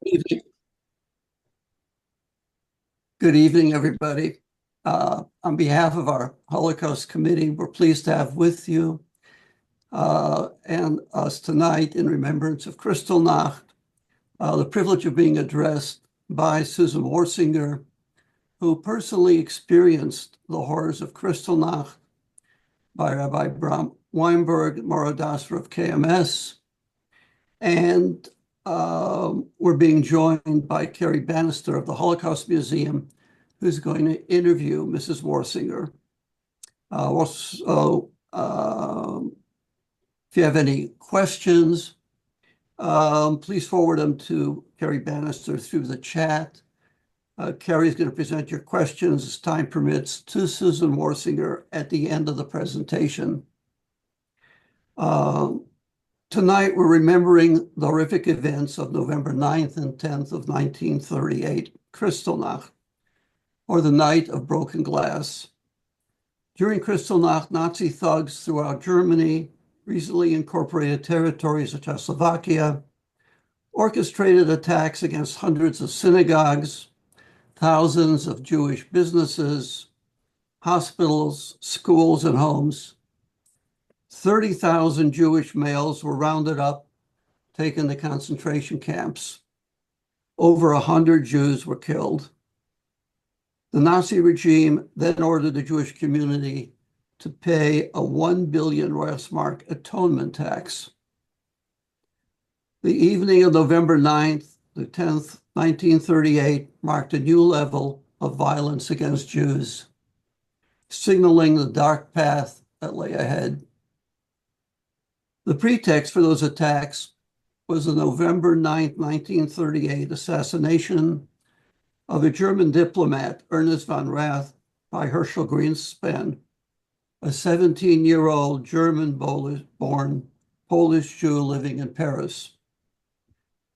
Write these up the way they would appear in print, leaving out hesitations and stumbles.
Evening. Good evening, everybody. On behalf of our Holocaust Committee, we're pleased to have with you and us tonight in remembrance of Kristallnacht, the privilege of being addressed by Susan Warsinger, who personally experienced the horrors of Kristallnacht, by Rabbi Bram Weinberg, Moradasra of KMS, and we're being joined by Carrie Bannister of the Holocaust Museum, who's going to interview Mrs. Warsinger. If you have any questions, please forward them to Carrie Bannister through the chat. Carrie is going to present your questions as time permits to Susan Warsinger at the end of the presentation. Tonight, we're remembering the horrific events of November 9th and 10th of 1938, Kristallnacht, or the Night of Broken Glass. During Kristallnacht, Nazi thugs throughout Germany, recently incorporated territories of Czechoslovakia, orchestrated attacks against hundreds of synagogues, thousands of Jewish businesses, hospitals, schools, and homes. 30,000 Jewish males were rounded up, taken to concentration camps. Over 100 Jews were killed. The Nazi regime then ordered the Jewish community to pay a 1 billion Reichsmark atonement tax. The evening of November 9th to 10th, 1938 marked a new level of violence against Jews, signaling the dark path that lay ahead. The pretext for those attacks was the November 9th, 1938 assassination of a German diplomat, Ernest von Rath, by Herschel Greenspan, a 17-year-old German-born Polish Jew living in Paris.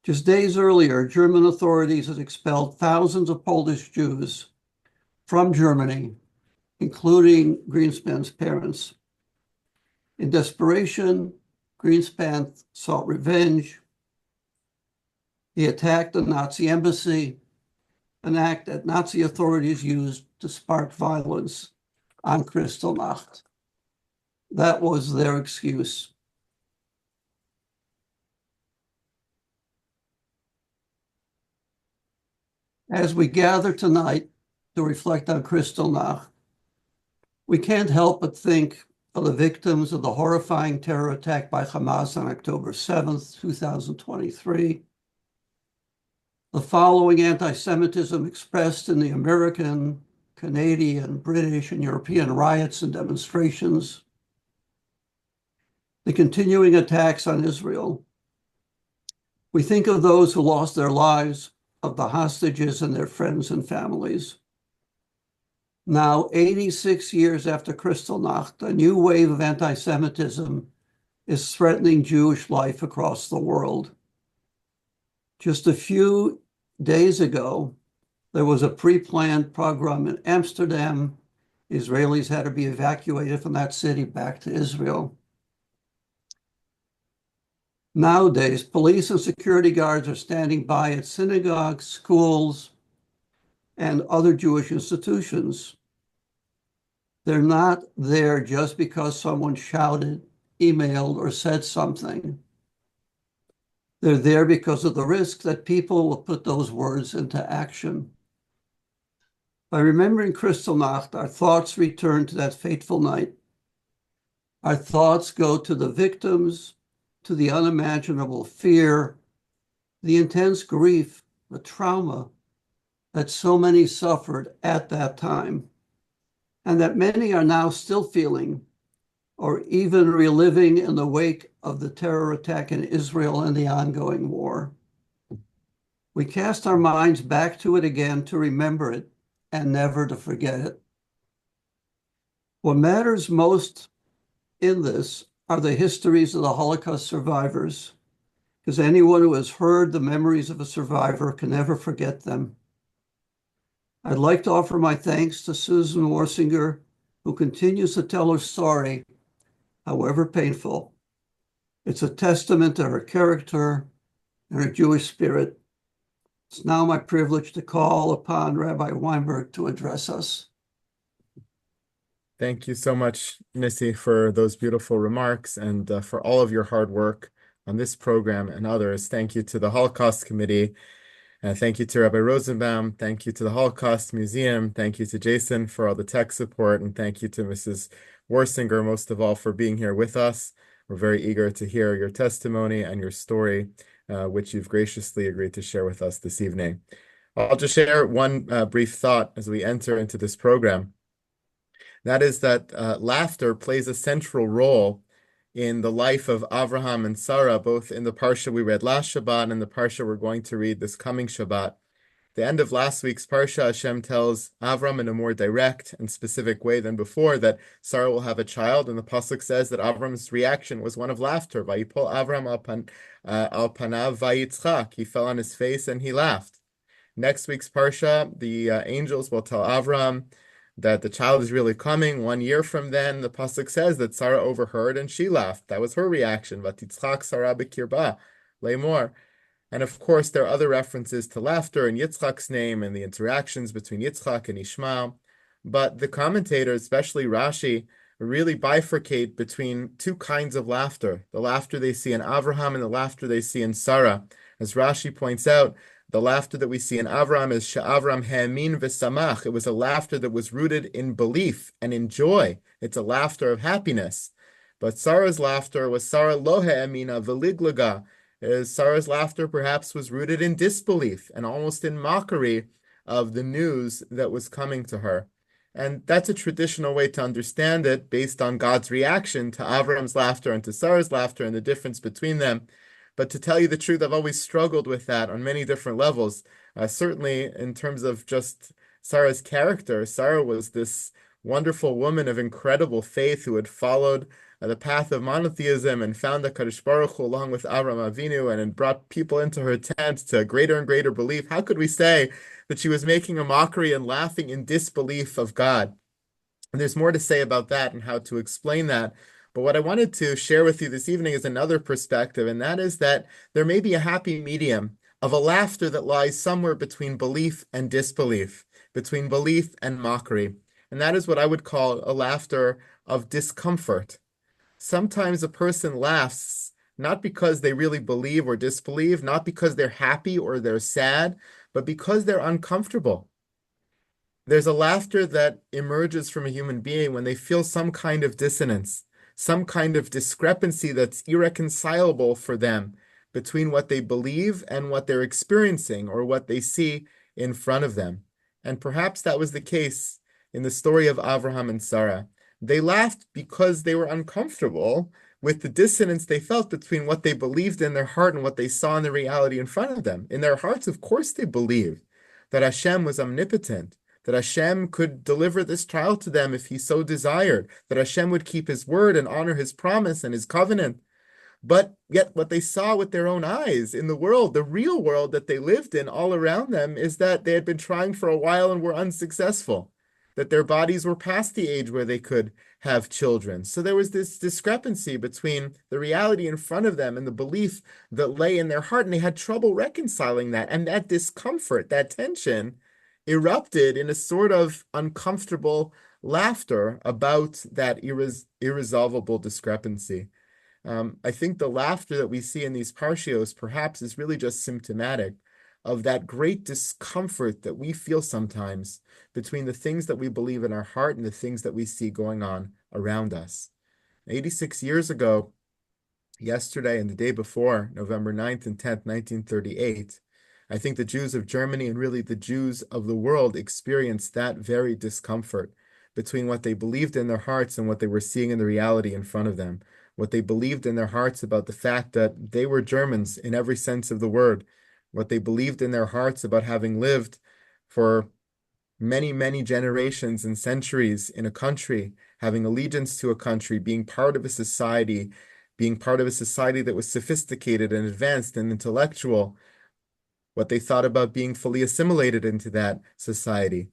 Just days earlier, German authorities had expelled thousands of Polish Jews from Germany, including Greenspan's parents. In desperation, Greenspan sought revenge. He attacked the Nazi embassy, an act that Nazi authorities used to spark violence on Kristallnacht. That was their excuse. As we gather tonight to reflect on Kristallnacht, we can't help but think of the victims of the horrifying terror attack by Hamas on October 7th, 2023. The following anti-Semitism expressed in the American, Canadian, British, and European riots and demonstrations. The continuing attacks on Israel. We think of those who lost their lives, of the hostages and their friends and families. Now, 86 years after Kristallnacht, a new wave of anti-Semitism is threatening Jewish life across the world. Just a few days ago, there was a pre-planned pogrom in Amsterdam. Israelis had to be evacuated from that city back to Israel. Nowadays, police and security guards are standing by at synagogues, schools, and other Jewish institutions. They're not there just because someone shouted, emailed, or said something. They're there because of the risk that people will put those words into action. By remembering Kristallnacht, our thoughts return to that fateful night. Our thoughts go to the victims, to the unimaginable fear, the intense grief, the trauma that so many suffered at that time, and that many are now still feeling or even reliving in the wake of the terror attack in Israel and the ongoing war. We cast our minds back to it again to remember it and never to forget it. What matters most in this are the histories of the Holocaust survivors, because anyone who has heard the memories of a survivor can never forget them. I'd like to offer my thanks to Susan Warsinger, who continues to tell her story, however painful. It's a testament to her character and her Jewish spirit. It's now my privilege to call upon Rabbi Weinberg to address us. Thank you so much, Missy, for those beautiful remarks and for all of your hard work on this program and others. Thank you to the Holocaust Committee. Thank you to Rabbi Rosenbaum. Thank you to the Holocaust Museum. Thank you to Jason for all the tech support. And thank you to Mrs. Warsinger, most of all, for being here with us. We're very eager to hear your testimony and your story, which you've graciously agreed to share with us this evening. I'll just share one brief thought as we enter into this program. That is that laughter plays a central role in the life of Avraham and Sarah, both in the parsha we read last Shabbat and the parsha we're going to read this coming Shabbat. The end of last week's parsha, Hashem tells Avram in a more direct and specific way than before that Sarah will have a child, and the pasuk says that Avram's reaction was one of laughter. Vayipol Avram al panav vayitzchak. He fell on his face and he laughed. Next week's parsha, the angels will tell Avram that the child is really coming. 1 year from then, the pasuk says that Sarah overheard and she laughed. That was her reaction. Vatitzchak Sarah b'kirba, le'mor. And of course, there are other references to laughter in Yitzchak's name and the interactions between Yitzchak and Ishmael. But the commentators, especially Rashi, really bifurcate between two kinds of laughter: the laughter they see in Avraham and the laughter they see in Sarah. As Rashi points out, the laughter that we see in Avram is she'Avram ha'amin v'samach. It was a laughter that was rooted in belief and in joy. It's a laughter of happiness. But Sarah's laughter was Sarah lo ha'amina v'liglaga. Sarah's laughter perhaps was rooted in disbelief and almost in mockery of the news that was coming to her. And that's a traditional way to understand it based on God's reaction to Avram's laughter and to Sarah's laughter and the difference between them. But to tell you the truth, I've always struggled with that on many different levels. Certainly in terms of just Sarah's character. Sarah was this wonderful woman of incredible faith who had followed the path of monotheism and found the Kadosh Baruch Hu along with Avram Avinu and brought people into her tent to greater and greater belief. How could we say that she was making a mockery and laughing in disbelief of God? And there's more to say about that and how to explain that. But what I wanted to share with you this evening is another perspective, and that is that there may be a happy medium of a laughter that lies somewhere between belief and disbelief, between belief and mockery. And that is what I would call a laughter of discomfort. Sometimes a person laughs not because they really believe or disbelieve, not because they're happy or they're sad, but because they're uncomfortable. There's a laughter that emerges from a human being when they feel some kind of dissonance, some kind of discrepancy that's irreconcilable for them between what they believe and what they're experiencing or what they see in front of them. And perhaps that was the case in the story of Avraham and Sarah. They laughed because they were uncomfortable with the dissonance they felt between what they believed in their heart and what they saw in the reality in front of them. In their hearts, of course, they believed that Hashem was omnipotent, that Hashem could deliver this child to them if he so desired, that Hashem would keep his word and honor his promise and his covenant. But yet what they saw with their own eyes in the world, the real world that they lived in all around them, is that they had been trying for a while and were unsuccessful, that their bodies were past the age where they could have children. So there was this discrepancy between the reality in front of them and the belief that lay in their heart, and they had trouble reconciling that. And that discomfort, that tension, erupted in a sort of uncomfortable laughter about that irresolvable discrepancy. I think the laughter that we see in these parshios perhaps is really just symptomatic of that great discomfort that we feel sometimes between the things that we believe in our heart and the things that we see going on around us. 86 years ago, yesterday and the day before, November 9th and 10th, 1938, I think the Jews of Germany and really the Jews of the world experienced that very discomfort between what they believed in their hearts and what they were seeing in the reality in front of them. What they believed in their hearts about the fact that they were Germans in every sense of the word. What they believed in their hearts about having lived for many, many generations and centuries in a country, having allegiance to a country, being part of a society that was sophisticated and advanced and intellectual. What they thought about being fully assimilated into that society.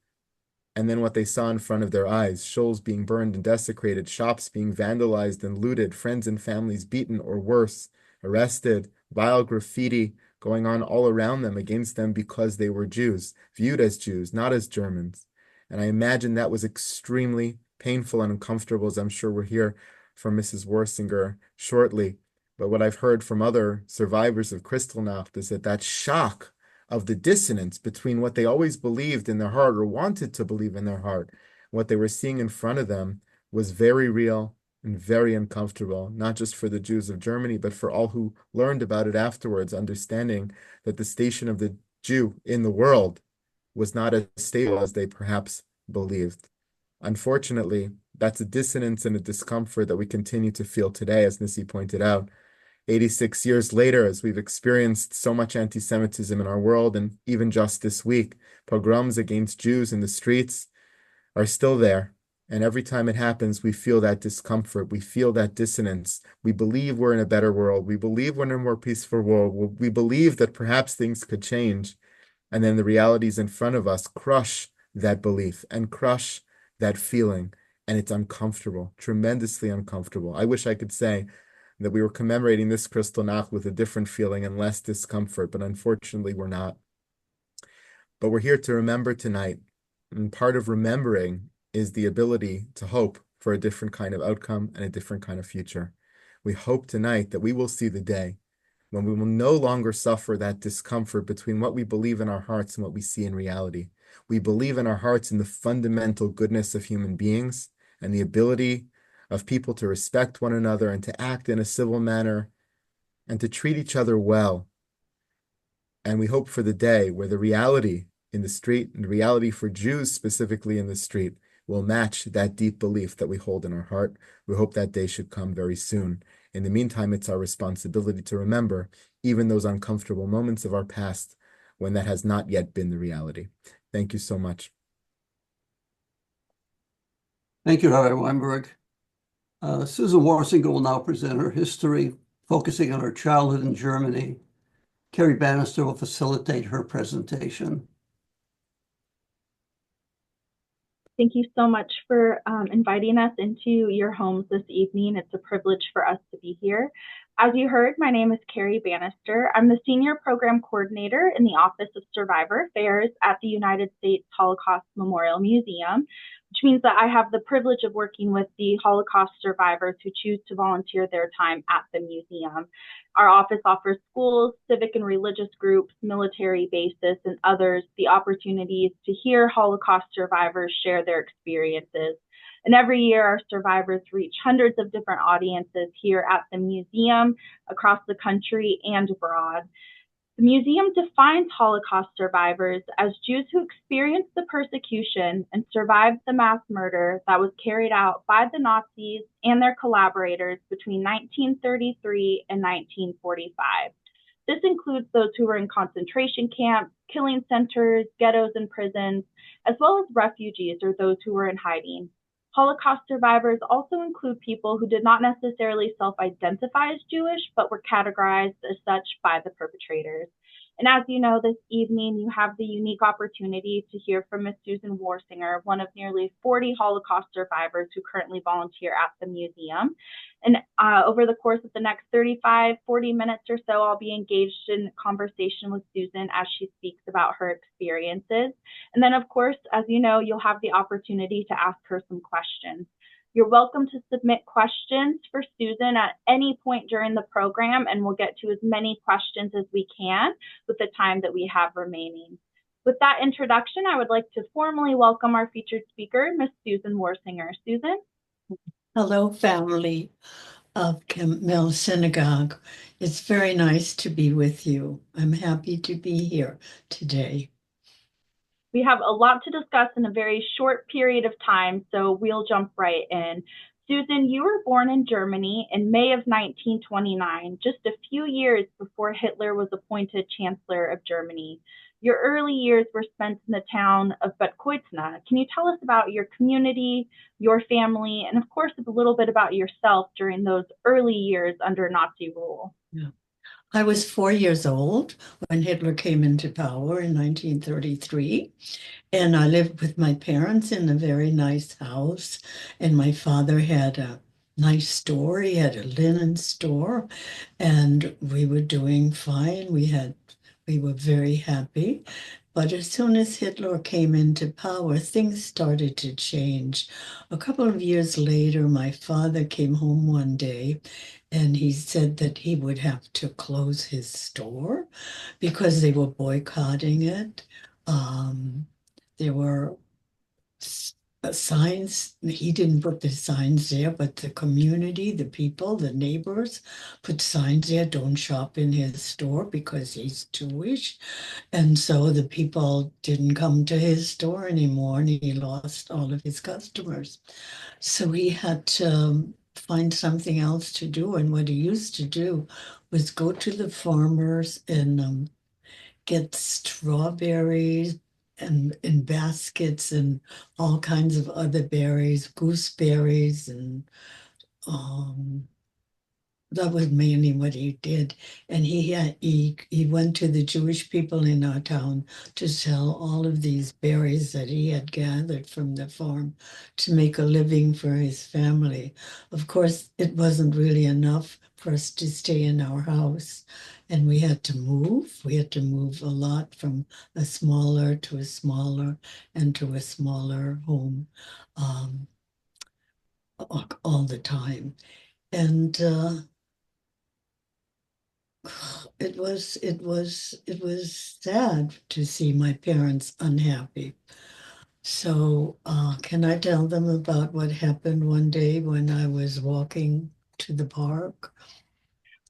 And then what they saw in front of their eyes, shuls being burned and desecrated, shops being vandalized and looted, friends and families beaten or worse, arrested, vile graffiti, going on all around them against them because they were Jews, viewed as Jews, not as Germans. And I imagine that was extremely painful and uncomfortable, as I'm sure we'll hear from Mrs. Warsinger shortly. But what I've heard from other survivors of Kristallnacht is that shock of the dissonance between what they always believed in their heart or wanted to believe in their heart, what they were seeing in front of them, was very real and very uncomfortable, not just for the Jews of Germany, but for all who learned about it afterwards, understanding that the station of the Jew in the world was not as stable as they perhaps believed. Unfortunately, that's a dissonance and a discomfort that we continue to feel today, as Nissi pointed out. 86 years later, as we've experienced so much anti-Semitism in our world, and even just this week, pogroms against Jews in the streets are still there. And every time it happens, we feel that discomfort. We feel that dissonance. We believe we're in a better world. We believe we're in a more peaceful world. We believe that perhaps things could change. And then the realities in front of us crush that belief and crush that feeling. And it's uncomfortable, tremendously uncomfortable. I wish I could say that we were commemorating this Kristallnacht with a different feeling and less discomfort, but unfortunately we're not. But we're here to remember tonight. And part of remembering is the ability to hope for a different kind of outcome and a different kind of future. We hope tonight that we will see the day when we will no longer suffer that discomfort between what we believe in our hearts and what we see in reality. We believe in our hearts in the fundamental goodness of human beings and the ability of people to respect one another and to act in a civil manner and to treat each other well. And we hope for the day where the reality in the street and the reality for Jews specifically in the street will match that deep belief that we hold in our heart. We hope that day should come very soon. In the meantime, it's our responsibility to remember even those uncomfortable moments of our past when that has not yet been the reality. Thank you so much. Thank you, Rabbi Weinberg. Susan Warsinger will now present her history, focusing on her childhood in Germany. Carrie Bannister will facilitate her presentation. Thank you so much for inviting us into your homes this evening. It's a privilege for us to be here. As you heard, my name is Carrie Bannister. I'm the Senior Program Coordinator in the Office of Survivor Affairs at the United States Holocaust Memorial Museum, which means that I have the privilege of working with the Holocaust survivors who choose to volunteer their time at the museum. Our office offers schools, civic and religious groups, military bases, and others the opportunities to hear Holocaust survivors share their experiences. And every year, our survivors reach hundreds of different audiences here at the museum, across the country, and abroad. The museum defines Holocaust survivors as Jews who experienced the persecution and survived the mass murder that was carried out by the Nazis and their collaborators between 1933 and 1945. This includes those who were in concentration camps, killing centers, ghettos, and prisons, as well as refugees or those who were in hiding. Holocaust survivors also include people who did not necessarily self-identify as Jewish, but were categorized as such by the perpetrators. And as you know, this evening you have the unique opportunity to hear from Ms. Susan Warsinger, one of nearly 40 Holocaust survivors who currently volunteer at the museum. And over the course of the next 35, 40 minutes or so, I'll be engaged in conversation with Susan as she speaks about her experiences. And then, of course, as you know, you'll have the opportunity to ask her some questions. You're welcome to submit questions for Susan at any point during the program, and we'll get to as many questions as we can with the time that we have remaining. With that introduction, I would like to formally welcome our featured speaker, Ms. Susan Warsinger. Susan? Hello, family of Mill Synagogue. It's very nice to be with you. I'm happy to be here today. We have a lot to discuss in a very short period of time, so we'll jump right in. Susan, you were born in Germany in May of 1929, just a few years before Hitler was appointed Chancellor of Germany. Your early years were spent in the town of Bad Kreuznach. Can you tell us about your community, your family, and of course, a little bit about yourself during those early years under Nazi rule? Yeah. I was 4 years old when Hitler came into power in 1933, and I lived with my parents in a very nice house, and my father had a nice store. He had a linen store, and we were doing fine. We were very happy. But as soon as Hitler came into power, things started to change. A couple of years later, my father came home one day and he said that he would have to close his store because they were boycotting it. There were signs. He didn't put the signs there, but the community, the people, the neighbors put signs there, don't shop in his store because he's Jewish. And so the people didn't come to his store anymore, and he lost all of his customers. So he had to find something else to do. And what he used to do was go to the farmers and get strawberries and in baskets and all kinds of other berries, gooseberries, and um, that was mainly what he did. And he went to the Jewish people in our town to sell all of these berries that he had gathered from the farm to make a living for his family. Of course, it wasn't really enough for us to stay in our house, and we had to move. We had to move a lot from a smaller to a smaller and to a smaller home, um, all the time. And it was sad to see my parents unhappy. So, can I tell them about what happened one day when I was walking to the park?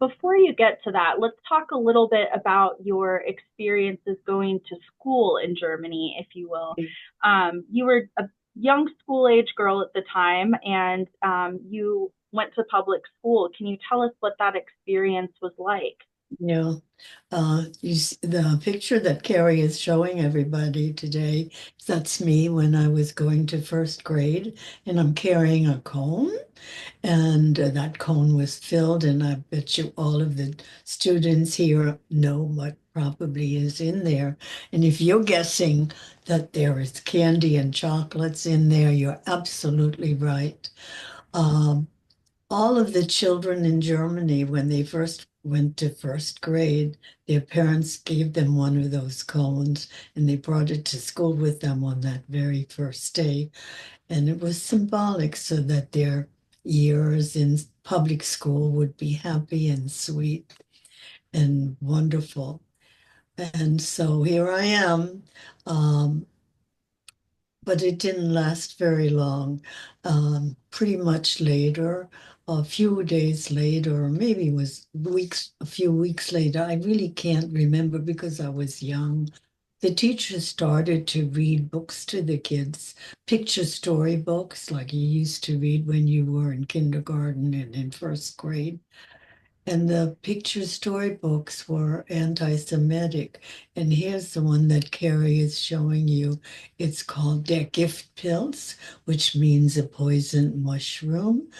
Before you get to that, let's talk a little bit about your experiences going to school in Germany, if you will. You were a young school age girl at the time, and you went to public school. Can you tell us what that experience was like? Yeah. The picture that Carrie is showing everybody today, that's me when I was going to first grade, and I'm carrying a cone. And that cone was filled, and I bet you all of the students here know what probably is in there. And if you're guessing that there is candy and chocolates in there, you're absolutely right. Um, all of the children in Germany, when they first went to first grade, their parents gave them one of those cones, and they brought it to school with them on that very first day. And it was symbolic so that their years in public school would be happy and sweet and wonderful. And so here I am. But it didn't last very long. Pretty much later, a few days later, or maybe it was weeks, a few weeks later, I really can't remember because I was young. The teacher started to read books to the kids, picture story books like you used to read when you were in kindergarten and in first grade. And the picture storybooks were anti-Semitic. And here's the one that Carrie is showing you. It's called Der Giftpilz, which means a poison mushroom.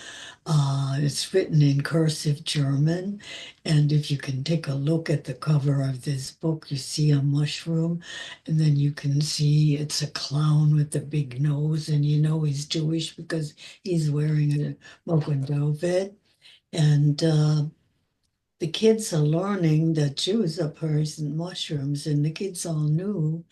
It's written in cursive German. And if you can take a look at the cover of this book, you see a mushroom. And then you can see it's a clown with a big nose. And you know he's Jewish because he's wearing a Mogen David. And the kids are learning that Jews are poison mushrooms, and the kids all knew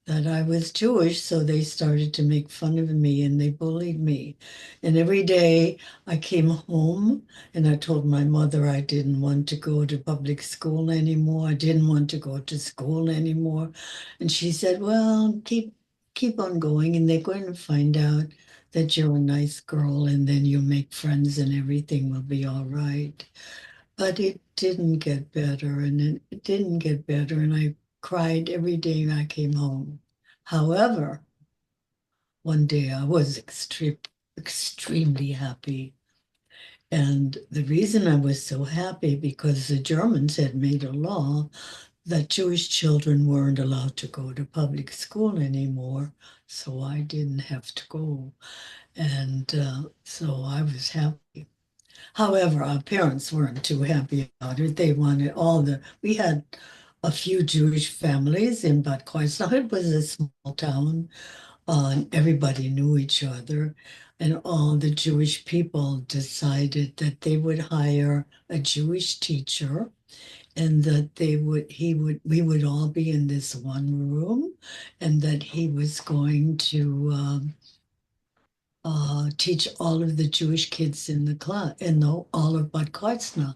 that I was Jewish, so they started to make fun of me and they bullied me. And every day I came home and I told my mother I didn't want to go to public school anymore. I didn't want to go to school anymore. And she said, "Well, keep on going, and they're going to find out that you're a nice girl, and then you'll make friends and everything will be all right." But it didn't get better, and it didn't get better, and I cried every day I came home. However, one day I was extremely happy. And the reason I was so happy because the Germans had made a law that Jewish children weren't allowed to go to public school anymore, so I didn't have to go. And so I was happy. However, our parents weren't too happy about it. They wanted we had a few Jewish families in Bad Kreuznach. It was a small town, and everybody knew each other. and all the Jewish people decided that they would hire a Jewish teacher and that we would all be in this one room and that he was going to teach all of the Jewish kids in the class, all of Bad Kreuznach.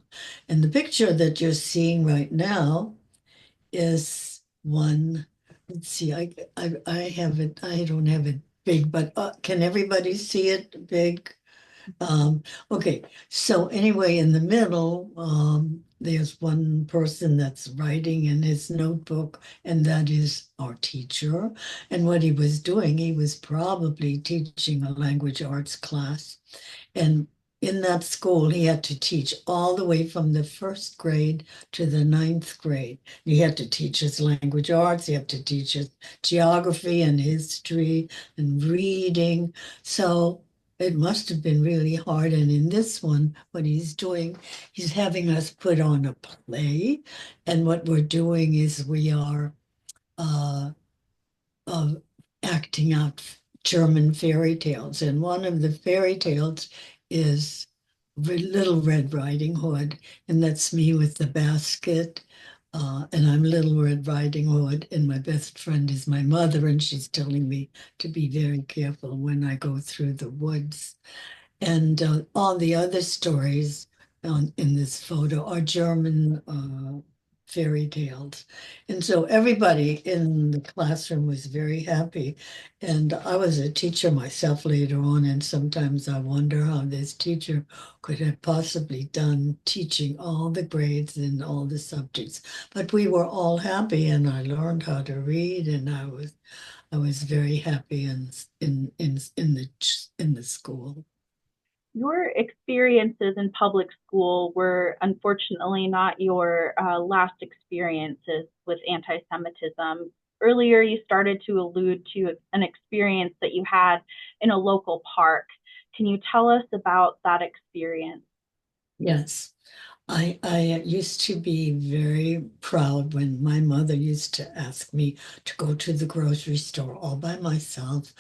And the picture that you're seeing right now is one. Let's see, I have it. I don't have it big, but can everybody see it big? Okay, so anyway, in the middle, there's one person that's writing in his notebook, and that is our teacher. And what he was doing, he was probably teaching a language arts class. And in that school, he had to teach all the way from the first grade to the ninth grade. He had to teach us language arts, he had to teach us geography and history and reading. So it must have been really hard. And in this one, what he's doing, he's having us put on a play. And what we're doing is we are uh, acting out German fairy tales. And one of the fairy tales is Little Red Riding Hood. And that's me with the basket. And I'm Little Red Riding Hood, and my best friend is my mother, and she's telling me to be very careful when I go through the woods. And all the other stories in this photo are German fairy tales. And so everybody in the classroom was very happy. And I was a teacher myself later on, and sometimes I wonder how this teacher could have possibly done teaching all the grades and all the subjects. But we were all happy, and I learned how to read, and I was very happy in the school. Your experiences in public school were unfortunately not your last experiences with anti-Semitism. Earlier, you started to allude to an experience that you had in a local park. Can you tell us about that experience? Yes. I used to be very proud when my mother used to ask me to go to the grocery store all by myself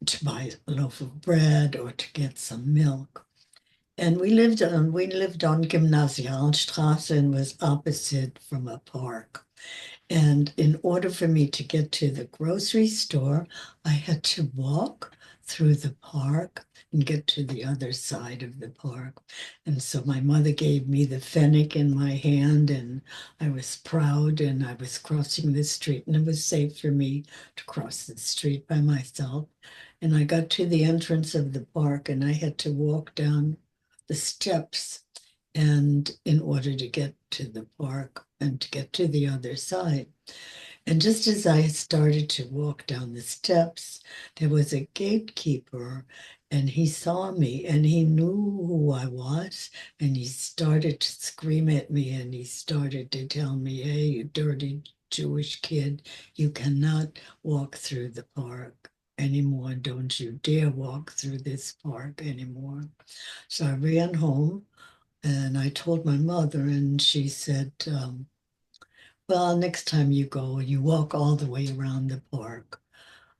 to buy a loaf of bread or to get some milk. And we lived on Gymnasialstraße and was opposite from a park. And in order for me to get to the grocery store, I had to walk through the park and get to the other side of the park. And so my mother gave me the fennec in my hand, and I was proud, and I was crossing the street, and it was safe for me to cross the street by myself. And I got to the entrance of the park, and I had to walk down the steps and in order to get to the park and to get to the other side. And just as I started to walk down the steps, there was a gatekeeper, and he saw me and he knew who I was, and he started to scream at me, and he started to tell me, "Hey, you dirty Jewish kid, you cannot walk through the park anymore. Don't you dare walk through this park anymore." So I ran home and I told my mother, and she said, well, next time you go, you walk all the way around the park.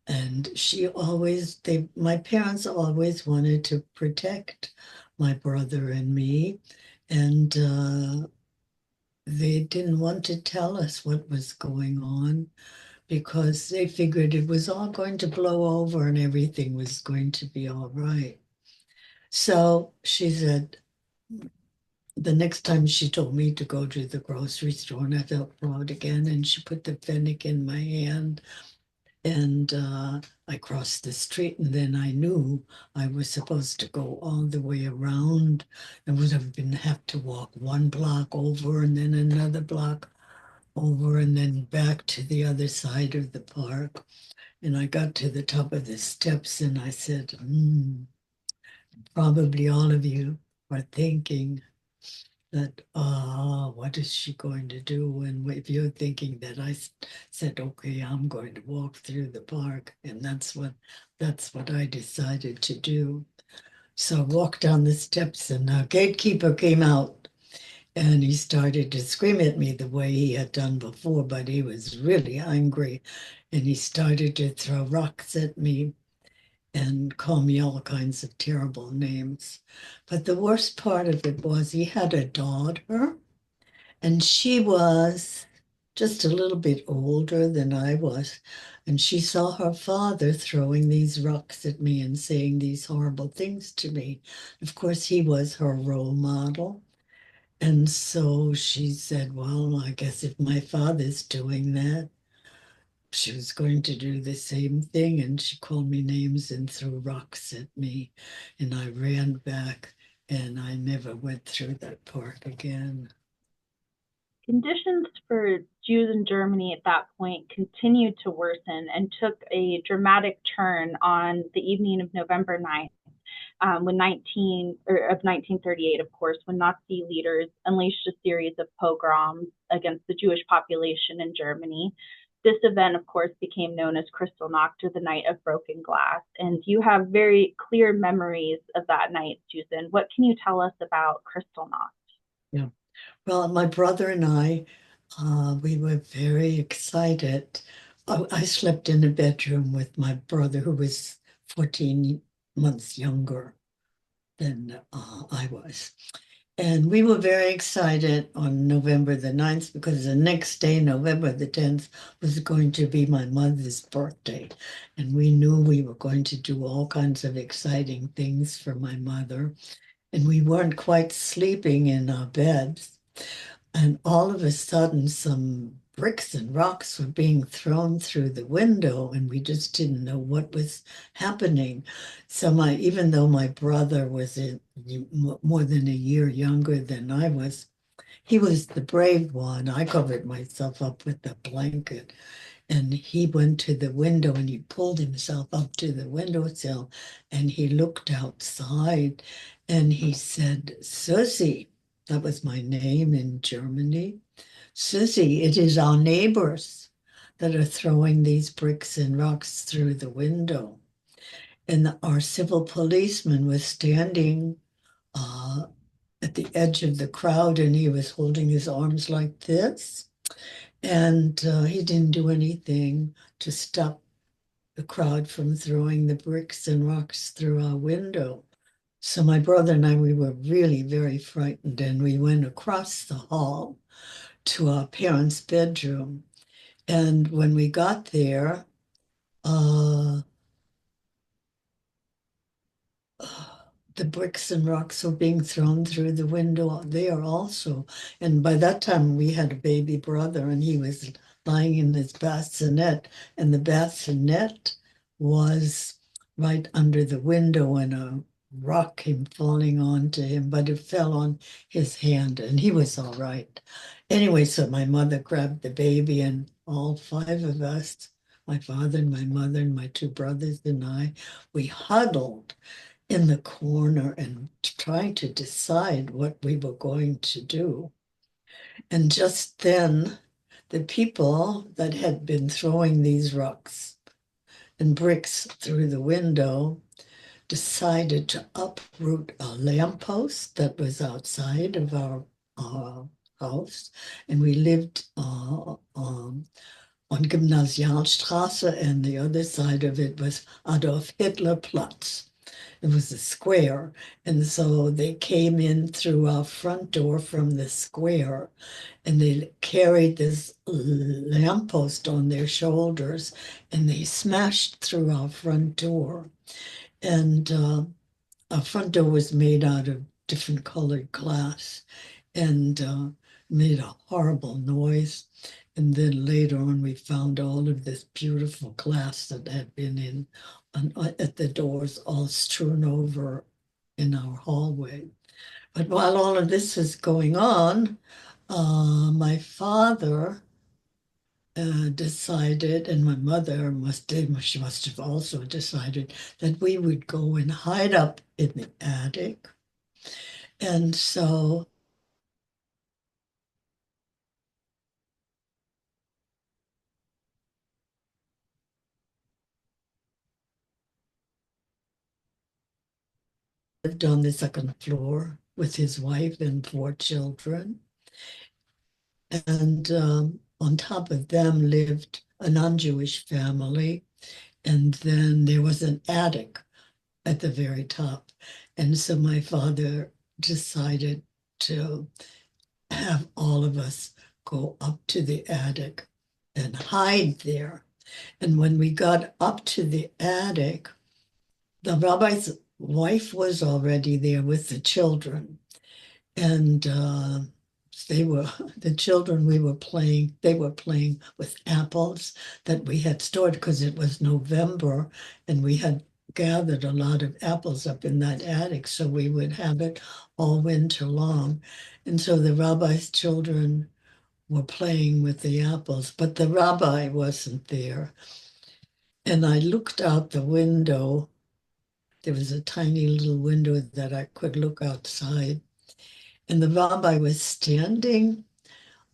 And my parents always wanted to protect my brother and me. And they didn't want to tell us what was going on because they figured it was all going to blow over and everything was going to be all right. So she said, the next time she told me to go to the grocery store, and I felt proud again, and she put the fennec in my hand, and I crossed the street, and then I knew I was supposed to go all the way around. I would have to walk one block over and then another block over and then back to the other side of the park. And I got to the top of the steps and I said, probably all of you are thinking that, what is she going to do? And if you're thinking that, I said, okay, I'm going to walk through the park. And that's what I decided to do. So I walked down the steps, and a gatekeeper came out, and he started to scream at me the way he had done before, but he was really angry, and he started to throw rocks at me. and call me all kinds of terrible names. But the worst part of it was he had a daughter, and she was just a little bit older than I was. And she saw her father throwing these rocks at me and saying these horrible things to me. Of course, he was her role model. And so she said, well, I guess if my father's doing that, she was going to do the same thing. And she called me names and threw rocks at me. And I ran back and I never went through that park again. Conditions for Jews in Germany at that point continued to worsen and took a dramatic turn on the evening of November 9th, of 1938, of course, when Nazi leaders unleashed a series of pogroms against the Jewish population in Germany. This event, of course, became known as Kristallnacht, or the Night of Broken Glass. And you have very clear memories of that night, Susan. What can you tell us about Kristallnacht? Yeah. Well, my brother and I, we were very excited. I slept in a bedroom with my brother, who was 14 months younger than I was. And we were very excited on November the 9th because the next day, November the 10th, was going to be my mother's birthday. And we knew we were going to do all kinds of exciting things for my mother. And we weren't quite sleeping in our beds. And all of a sudden, some bricks and rocks were being thrown through the window, and we just didn't know what was happening. So even though my brother was more than a year younger than I was, he was the brave one. I covered myself up with a blanket, and he went to the window and he pulled himself up to the windowsill, and he looked outside, and he said, "Susie." That was my name in Germany. "Susie, it is our neighbors that are throwing these bricks and rocks through the window." And our civil policeman was standing at the edge of the crowd, and he was holding his arms like this. And he didn't do anything to stop the crowd from throwing the bricks and rocks through our window. So my brother and I, we were really very frightened, and we went across the hall to our parents' bedroom. And when we got there, the bricks and rocks were being thrown through the window there also. And by that time, we had a baby brother, and he was lying in his bassinet, and the bassinet was right under the window, and a rock came falling onto him, but it fell on his hand, and he was all right. Anyway, so my mother grabbed the baby, and all five of us, my father and my mother and my two brothers and I, we huddled in the corner and trying to decide what we were going to do. And just then, the people that had been throwing these rocks and bricks through the window decided to uproot a lamppost that was outside of our house. And we lived on Gymnasialstraße, and the other side of it was Adolf Hitler Platz. It was a square. And so they came in through our front door from the square, and they carried this lamppost on their shoulders, and they smashed through our front door. And our front door was made out of different colored glass, and made a horrible noise. And then later on, we found all of this beautiful glass that had been at the doors, all strewn over in our hallway. But while all of this was going on, my father decided, and my mother she must have also decided, that we would go and hide up in the attic. And so lived on the second floor with his wife and 4 children. And on top of them lived a non-Jewish family. And then there was an attic at the very top. And so my father decided to have all of us go up to the attic and hide there. And when we got up to the attic, the rabbi's wife was already there with the children. And they were the children we were playing, they were playing with apples that we had stored because it was November and we had gathered a lot of apples up in that attic, so we would have it all winter long. And so the rabbi's children were playing with the apples, but the rabbi wasn't there. And I looked out the window. There was a tiny little window that I could look outside. And the rabbi was standing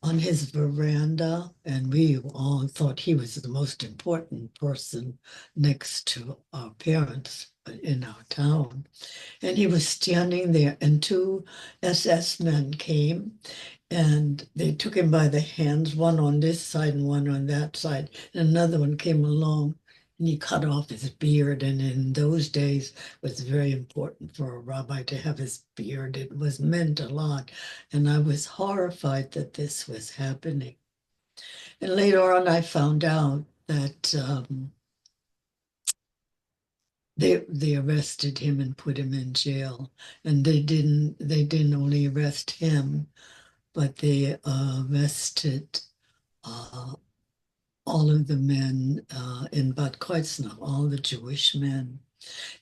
on his veranda, and we all thought he was the most important person next to our parents in our town. And he was standing there, and two SS men came and they took him by the hands, one on this side and one on that side. And another one came along and he cut off his beard. And in those days, it was very important for a rabbi to have his beard. It was meant a lot. And I was horrified that this was happening. And later on, I found out that they arrested him and put him in jail. And they didn't only arrest him, but they arrested all of the men in Bad Kreuznach, all the Jewish men.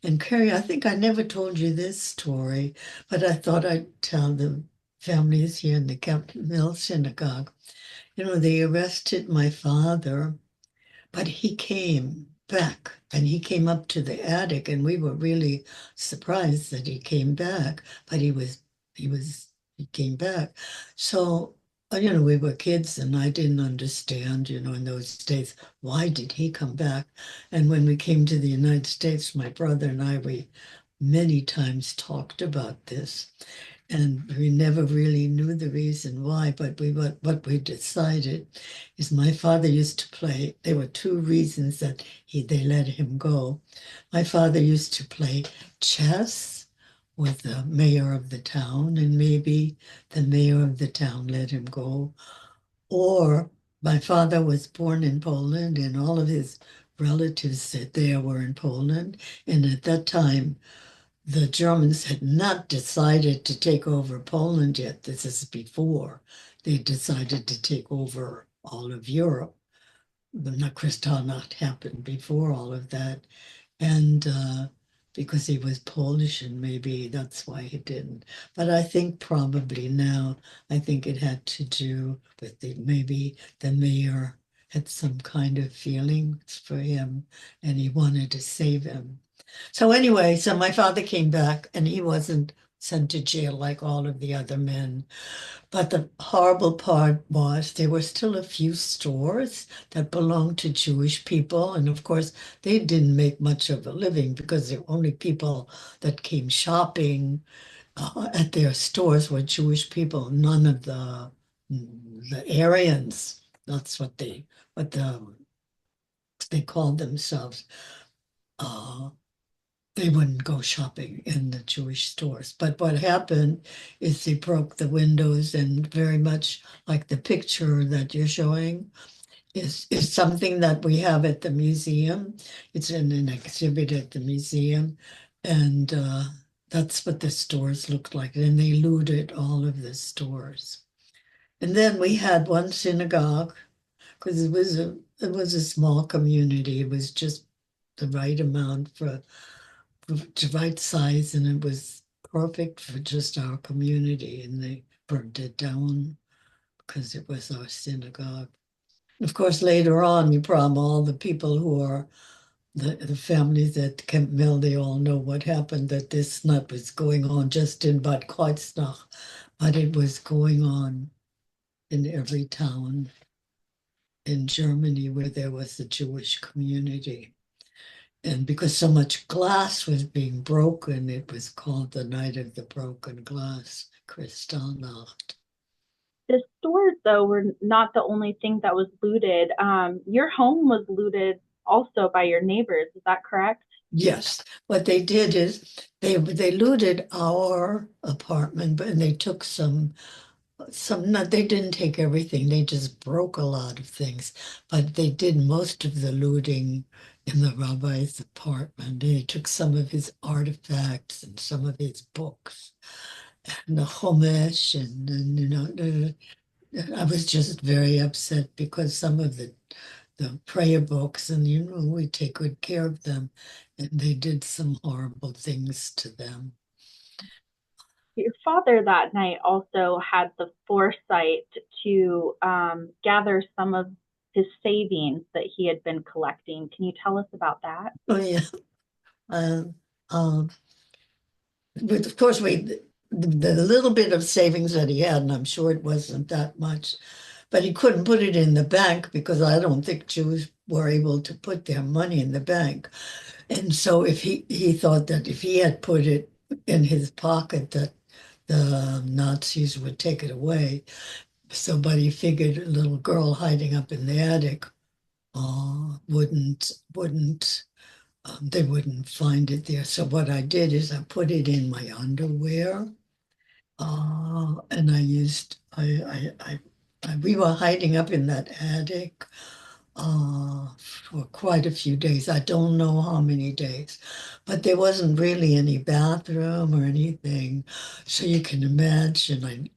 And Carrie, I think I never told you this story, but I thought I'd tell the families here in the Captain Mill Synagogue. You know, they arrested my father, but he came back and he came up to the attic, and we were really surprised that he came back, but he came back. So, you know, we were kids and I didn't understand, you know, in those days, why did he come back? And when we came to the United States, my brother and I, we many times talked about this. And we never really knew the reason why, but what we decided is my father used to play. There were two reasons that they let him go. My father used to play chess with the mayor of the town, and maybe the mayor of the town let him go. Or my father was born in Poland, and all of his relatives that there were in Poland. And at that time, the Germans had not decided to take over Poland yet. This is before they decided to take over all of Europe. The Kristallnacht happened before all of that. And because he was Polish, and maybe that's why he didn't. But I think probably now, I think it had to do with maybe the mayor had some kind of feelings for him and he wanted to save him. So anyway, so my father came back and he wasn't sent to jail like all of the other men. But the horrible part was there were still a few stores that belonged to Jewish people. And of course, they didn't make much of a living because the only people that came shopping at their stores were Jewish people. None of the Aryans, that's what they called themselves. They wouldn't go shopping in the Jewish stores. But what happened is they broke the windows, and very much like the picture that you're showing is something that we have at the museum. It's in an exhibit at the museum. And that's what the stores looked like. And they looted all of the stores. And then we had one synagogue because it was a small community. It was just the right amount for the right size, and it was perfect for just our community, and they burned it down because it was our synagogue. Of course, later on, you probably all the people who are the families at Camp Mill, they all know what happened, that this not was going on just in Bad Kreuznach, but it was going on in every town in Germany where there was a Jewish community. And because so much glass was being broken, it was called the Night of the Broken Glass, Kristallnacht. The stores, though, were not the only thing that was looted. Your home was looted also by your neighbors. Is that correct? Yes, what they did is they looted our apartment, but and they took not they didn't take everything. They just broke a lot of things, but they did most of the looting in the rabbi's apartment. They took some of his artifacts and some of his books and the Chumash and I was just very upset because some of the prayer books, and we take good care of them, and they did some horrible things to them. Your father that night also had the foresight to gather some of his savings that he had been collecting. Can you tell us about that? Oh yeah. Um, um, but of course, the little bit of savings that he had, and I'm sure it wasn't that much, but he couldn't put it in the bank because I don't think Jews were able to put their money in the bank. And so if he thought that if he had put it in his pocket, that the Nazis would take it away. So, but he figured a little girl hiding up in the attic wouldn't they wouldn't find it there. So what I did is I put it in my underwear, and we were hiding up in that attic for quite a few days. I don't know how many days, but there wasn't really any bathroom or anything. So you can imagine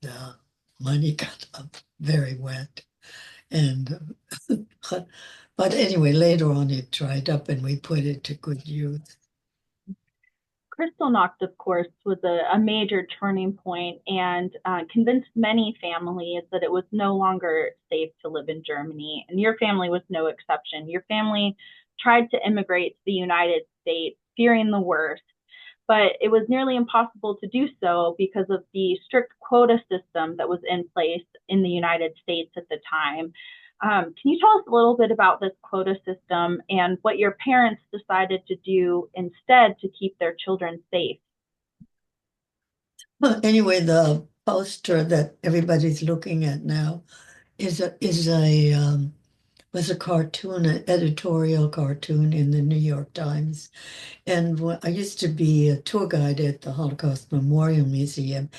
the money got up very wet. And but anyway, later on it dried up and we put it to good use. Kristallnacht, of course, was a major turning point and convinced many families that it was no longer safe to live in Germany. And your family was no exception. Your family tried to immigrate to the United States, fearing the worst, but it was nearly impossible to do so because of the strict quota system that was in place in the United States at the time. Can you tell us a little bit about this quota system and what your parents decided to do instead to keep their children safe? Well, anyway, the poster that everybody's looking at now was a cartoon, an editorial cartoon in the New York Times. And I used to be a tour guide at the Holocaust Memorial Museum.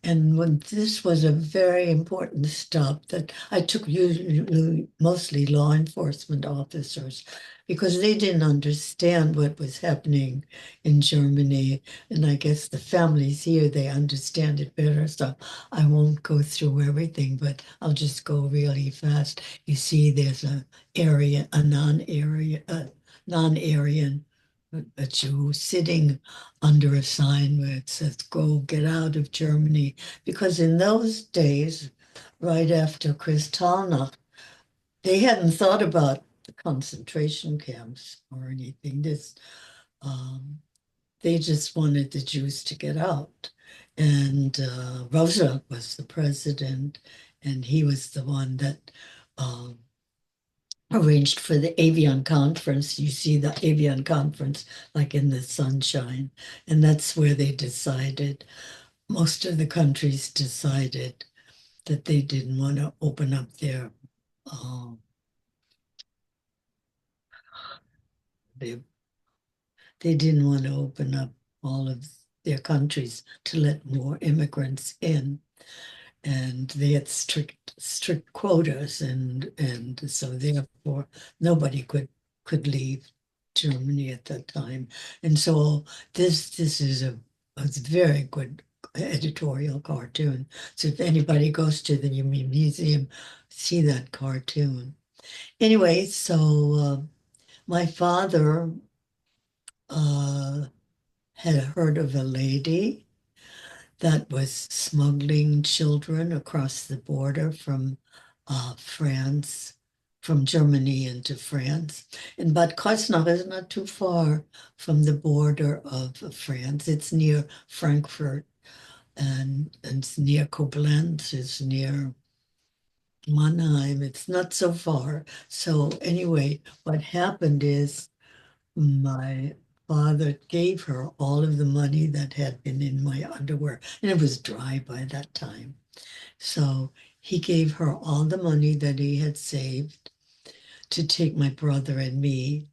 And when this was a very important stop that I took usually mostly law enforcement officers because they didn't understand what was happening in Germany. And I guess the families here, they understand it better. So I won't go through everything, but I'll just go really fast. You see, there's a non-Aryan a Jew sitting under a sign where it says, "Go, get out of Germany." Because in those days, right after Kristallnacht, they hadn't thought about the concentration camps or anything. They just wanted the Jews to get out. And Roosevelt was the president, and he was the one that arranged for the Avian Conference. You see the Avian Conference like in the sunshine. And that's where they decided, most of the countries decided that they didn't want to open up um, they, they didn't want to open up all of their countries to let more immigrants in. And they had strict quotas, and so therefore nobody could leave Germany at that time. And so this is a very good editorial cartoon. So if anybody goes to the museum, see that cartoon. Anyway, so my father had heard of a lady that was smuggling children across the border from France, from Germany into France. And Bad Kreuznach is not too far from the border of France. It's near Frankfurt and it's near Koblenz, it's near Mannheim. It's not so far. So anyway, what happened is my father gave her all of the money that had been in my underwear, and it was dry by that time. So he gave her all the money that he had saved to take my brother and me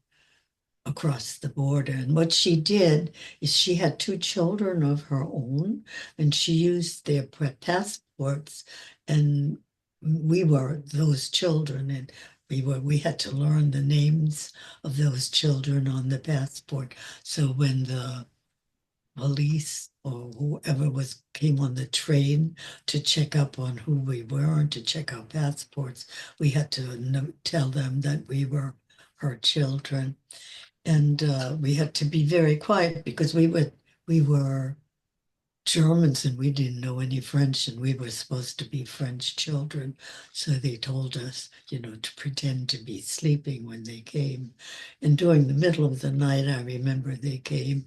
across the border. And what she did is she had two children of her own, and she used their passports, and we were those children, and we had to learn the names of those children on the passport. So when the police or whoever came on the train to check up on who we were and to check our passports, we had to tell them that we were her children. And we had to be very quiet because we were Germans and we didn't know any French, and we were supposed to be French children. So they told us, to pretend to be sleeping when they came. And during the middle of the night, I remember they came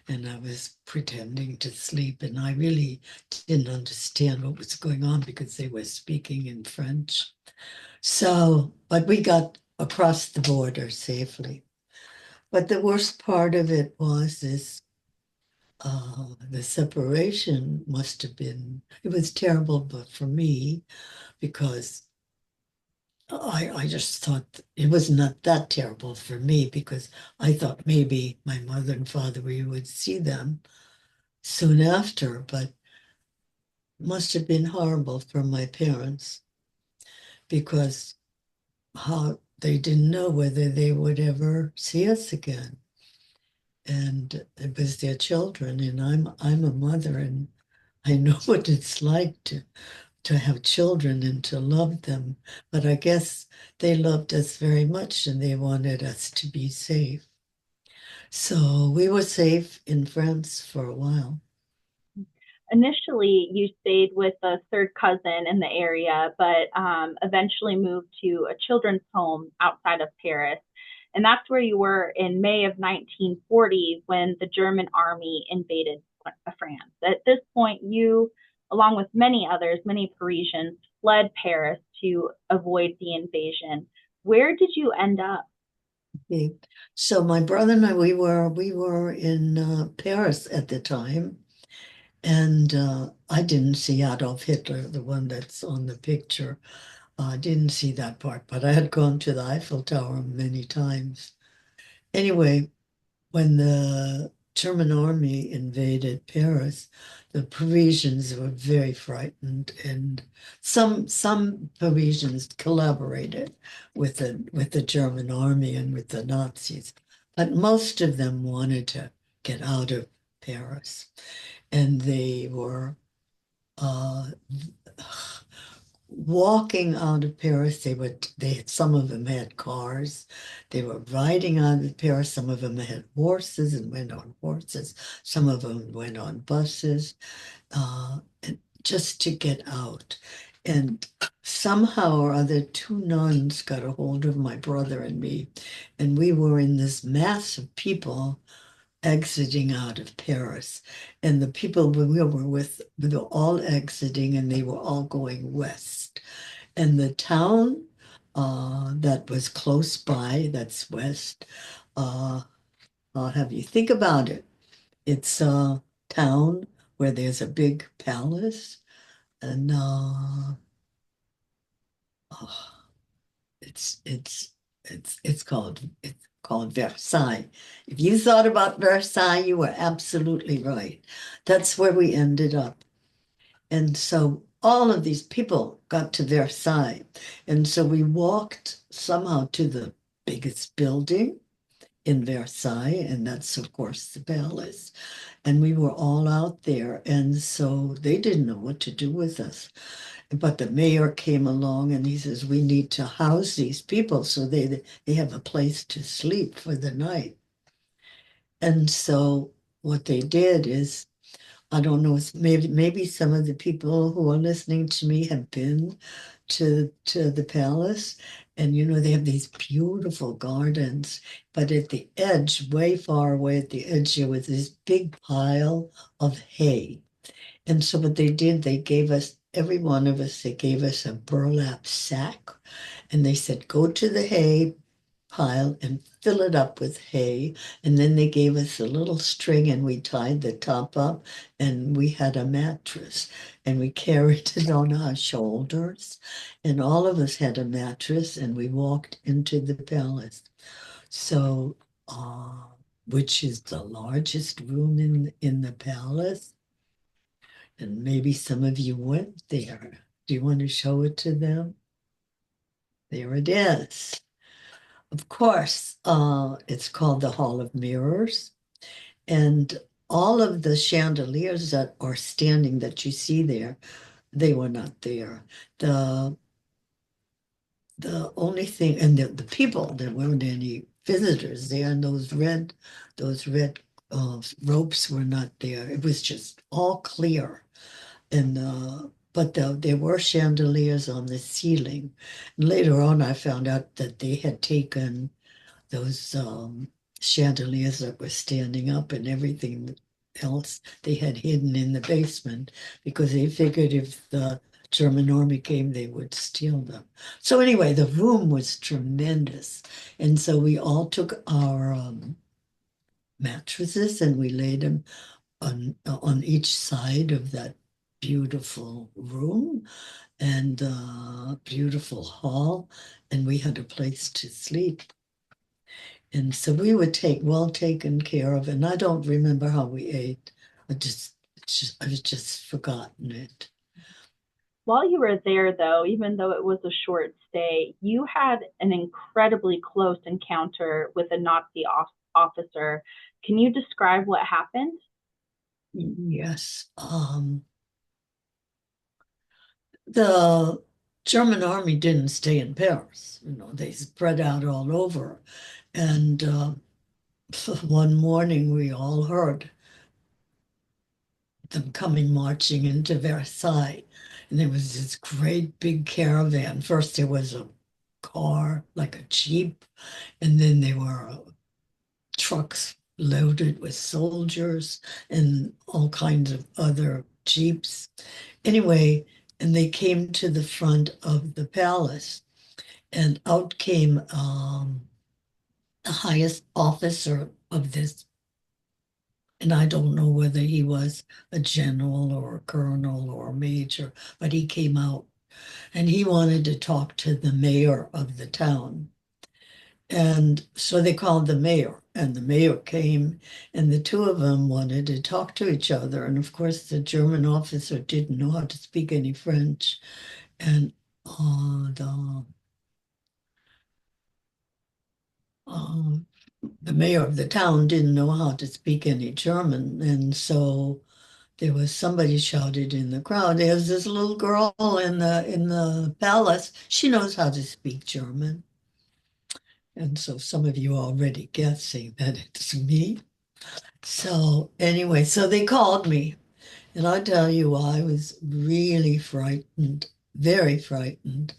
and I was pretending to sleep, and I really didn't understand what was going on because they were speaking in French. So, but we got across the border safely. But the worst part of it was the separation must have been, it was terrible, but for me, because I just thought it was not that terrible for me because I thought maybe my mother and father, we would see them soon after, but must have been horrible for my parents because how they didn't know whether they would ever see us again. And it was their children, and I'm a mother, and I know what it's like to have children and to love them. But I guess they loved us very much and they wanted us to be safe. So we were safe in France for a while. Initially, you stayed with a third cousin in the area, but eventually moved to a children's home outside of Paris. And that's where you were in May of 1940 when the German army invaded France. At this point, you, along with many others, many Parisians, fled Paris to avoid the invasion. Where did you end up? Okay. So my brother and I, we were in Paris at the time, and I didn't see Adolf Hitler, the one that's on the picture. I didn't see that part, but I had gone to the Eiffel Tower many times. Anyway, when the German army invaded Paris, the Parisians were very frightened, and some Parisians collaborated with the German army and with the Nazis, but most of them wanted to get out of Paris, and they were uh, walking out of Paris. Some of them had cars. They were riding out of Paris. Some of them had horses and went on horses. Some of them went on buses, and just to get out. And somehow or other, two nuns got a hold of my brother and me, and we were in this mass of people exiting out of Paris. And the people we were with, we were all exiting and they were all going west. And the town that was close by, that's west, I'll have you think about it. It's a town where there's a big palace, and oh, it's called Versailles. If you thought about Versailles, you were absolutely right. That's where we ended up. And so all of these people got to Versailles. And so we walked somehow to the biggest building in Versailles, and that's of course the palace. And we were all out there, and so they didn't know what to do with us. But the mayor came along and he says, we need to house these people so they have a place to sleep for the night. And so what they did is, I don't know, maybe some of the people who are listening to me have been to the palace, and they have these beautiful gardens, but at the edge, way far away at the edge, there was this big pile of hay. And so what they did, they gave us, every one of us, they gave us a burlap sack, and they said, go to the hay pile and fill it up with hay. And then they gave us a little string and we tied the top up, and we had a mattress and we carried it on our shoulders. And all of us had a mattress and we walked into the palace. So which is the largest room in the palace. And maybe some of you went there. Do you want to show it to them? There it is. Of course, it's called the Hall of Mirrors. And all of the chandeliers that are standing that you see there, they were not there. The only thing, and the people, there weren't any visitors there, and those red ropes were not there. It was just all clear. And but there were chandeliers on the ceiling. And later on, I found out that they had taken those chandeliers that were standing up and everything else they had hidden in the basement because they figured if the German army came, they would steal them. So anyway, the room was tremendous. And so we all took our mattresses and we laid them on each side of that beautiful room and beautiful hall, and we had a place to sleep. And so we were well taken care of, and I don't remember how we ate. I've just forgotten it. While you were there, though, even though it was a short stay, you had an incredibly close encounter with a Nazi officer. Can you describe what happened? Yes. The German army didn't stay in Paris. They spread out all over. And one morning we all heard them coming marching into Versailles. And there was this great big caravan. First there was a car, like a Jeep, and then there were trucks loaded with soldiers and all kinds of other Jeeps. Anyway, and they came to the front of the palace, and out came the highest officer of this. And I don't know whether he was a general or a colonel or a major, but he came out and he wanted to talk to the mayor of the town. And so they called the mayor, and the mayor came, and the two of them wanted to talk to each other. And of course, the German officer didn't know how to speak any French. And the mayor of the town didn't know how to speak any German. And so there was somebody shouted in the crowd, "There's this little girl in the palace. She knows how to speak German." And so some of you are already guessing that it's me. So anyway, so they called me. And I tell you, I was really frightened, very frightened.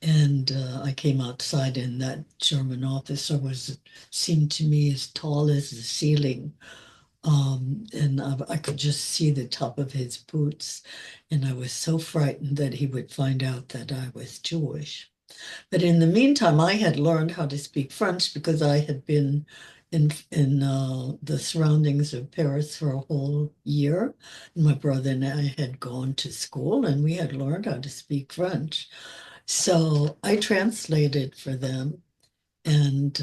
And I came outside, and that German officer seemed to me as tall as the ceiling. And I could just see the top of his boots. And I was so frightened that he would find out that I was Jewish. But in the meantime, I had learned how to speak French because I had been in the surroundings of Paris for a whole year. My brother and I had gone to school, and we had learned how to speak French. So I translated for them, and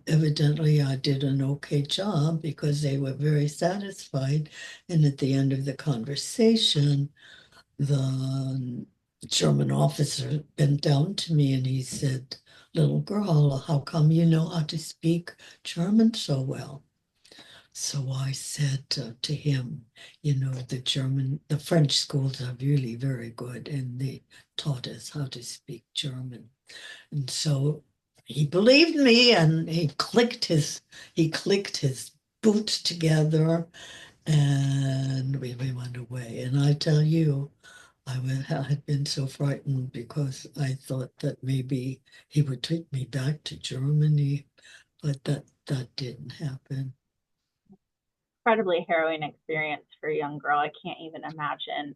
evidently I did an okay job because they were very satisfied. And at the end of the conversation, the German officer bent down to me and he said, "Little girl, how come you know how to speak German so well?" So I said to him, the French schools are really very good, and they taught us how to speak German. And so he believed me, and he clicked his boots together, and we went away. And I tell you, I had been so frightened because I thought that maybe he would take me back to Germany, but that didn't happen. Incredibly harrowing experience for a young girl. I can't even imagine.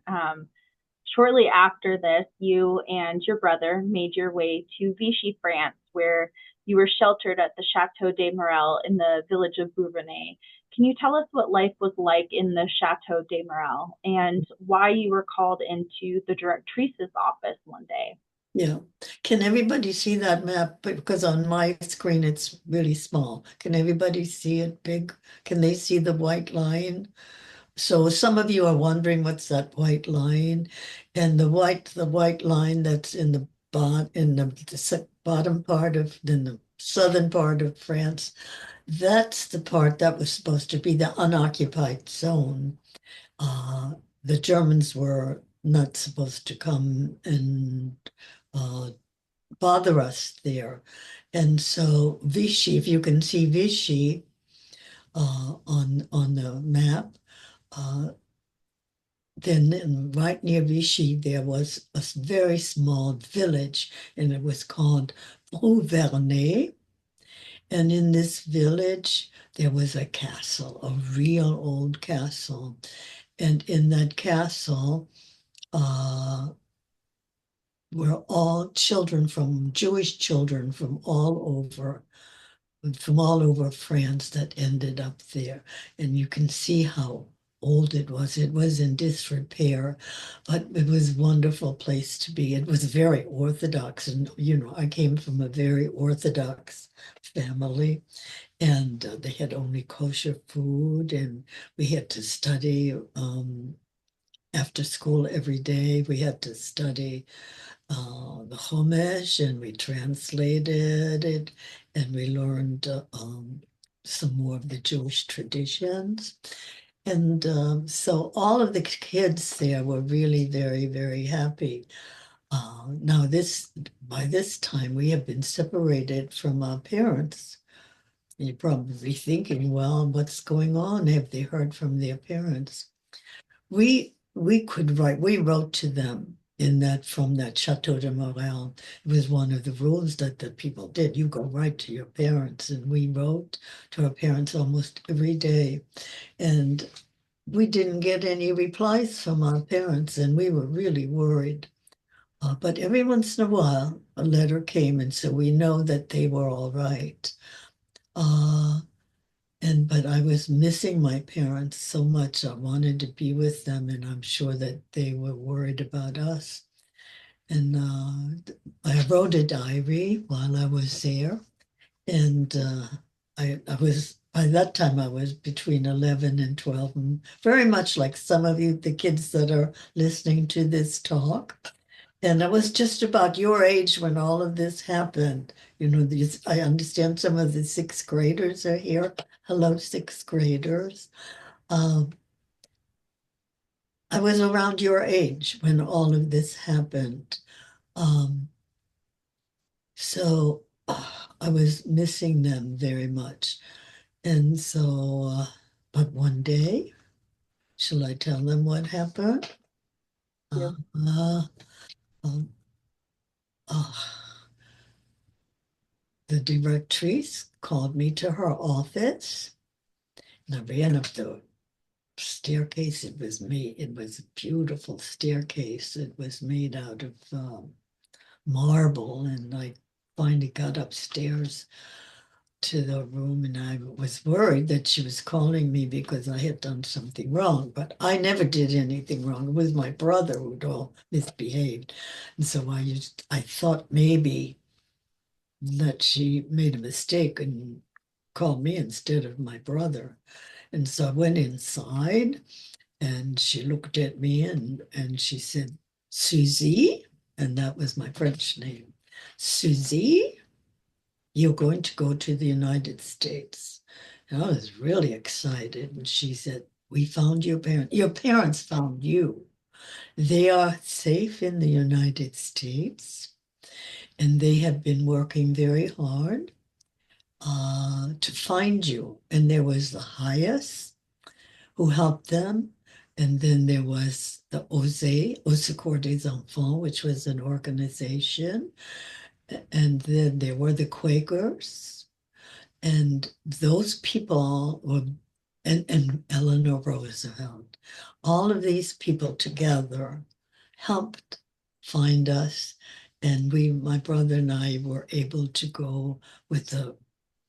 Shortly after this, you and your brother made your way to Vichy, France, where you were sheltered at the Chateau des Morels in the village of Bouvernay. Can you tell us what life was like in the Chateau des Morels and why you were called into the directrice's office one day? Yeah. Can everybody see that map? Because on my screen, it's really small. Can everybody see it big? Can they see the white line? So some of you are wondering what's that white line? And the white line that's in the bottom part of, in the southern part of France, that's the part that was supposed to be the unoccupied zone. The Germans were not supposed to come and uh, bother us there. And so Vichy, if you can see Vichy on the map, then right near Vichy, there was a very small village, and it was called Prouvernet. And in this village, there was a castle, a real old castle. And in that castle were all children from Jewish children from all over France that ended up there. And you can see how old it was. It was in disrepair, but it was a wonderful place to be. It was very Orthodox. And, you know, I came from a very Orthodox family, and they had only kosher food, and we had to study after school every day. We had to study the Chumash, and we translated it, and we learned some more of the Jewish traditions. And so all of the kids there were really very, very happy. Now by this time, we have been separated from our parents. You're probably thinking, well, what's going on? Have they heard from their parents? We wrote to them in that from that Chateau de Morel. It was one of the rules that the people did. You go right to your parents, and we wrote to our parents almost every day. And we didn't get any replies from our parents, and we were really worried. But every once in a while, a letter came, and so we know that they were all right. But I was missing my parents so much. I wanted to be with them, and I'm sure that they were worried about us. And I wrote a diary while I was there, and I was by that time I was between 11 and 12, and very much like some of you, the kids that are listening to this talk. And I was just about your age when all of this happened. You know, I understand some of the sixth graders are here. Hello, sixth graders. I was around your age when all of this happened. So I was missing them very much. And so, but one day, shall I tell them what happened? Yeah. Um, the directrice called me to her office, and I ran up the staircase. It was a beautiful staircase. It was made out of marble, and I finally got upstairs to the room, and I was worried that she was calling me because I had done something wrong, but I never did anything wrong. It was my brother who'd all misbehaved. And so I thought maybe that she made a mistake and called me instead of my brother. And so I went inside, and she looked at me, and she said, Susie, and that was my French name. Susie, you're going to go to the United States. And I was really excited. And she said, we found your parents. Your parents found you. They are safe in the United States, and they have been working very hard to find you. And there was the highest who helped them. And then there was the OSE, Au Secours des Enfants, which was an organization. And then there were the Quakers. And those people were, and Eleanor Roosevelt, all of these people together helped find us. And my brother and I were able to go with a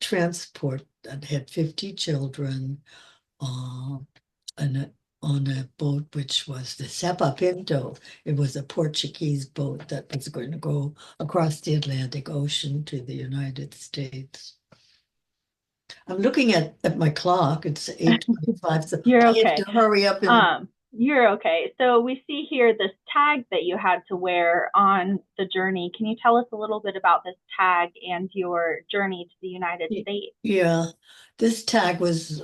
transport that had 50 children, and on a boat which was the Sapa Pinto. It was a Portuguese boat that was going to go across the Atlantic Ocean to the United States. I'm looking at my clock. It's 8:25, so You're I okay. have to hurry up and You're okay. So we see here this tag that you had to wear on the journey. Can you tell us a little bit about this tag and your journey to the United States? Yeah, this tag was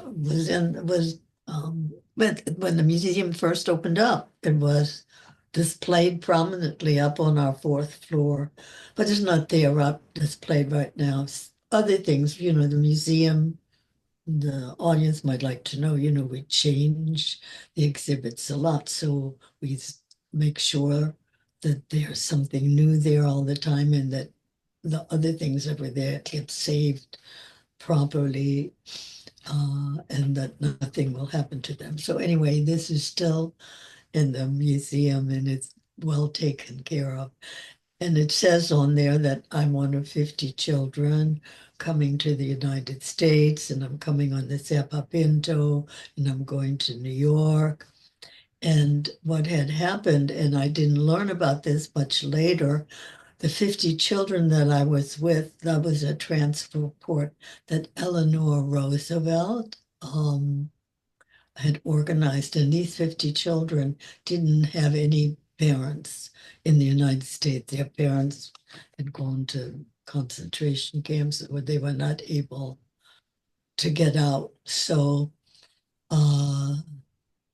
when the museum first opened up, it was displayed prominently up on our fourth floor, but it's not there up displayed right now. Other things, the museum, the audience might like to know, we change the exhibits a lot, so we make sure that there's something new there all the time, and that the other things that were there get saved properly, and that nothing will happen to them. So anyway, this is still in the museum and it's well taken care of. And it says on there that I'm one of 50 children coming to the United States, and I'm coming on the Sapa Pinto, and I'm going to New York. And what had happened, and I didn't learn about this much later, the 50 children that I was with, that was a transport that Eleanor Roosevelt had organized. And these 50 children didn't have any parents in the United States. Their parents had gone to concentration camps where they were not able to get out. So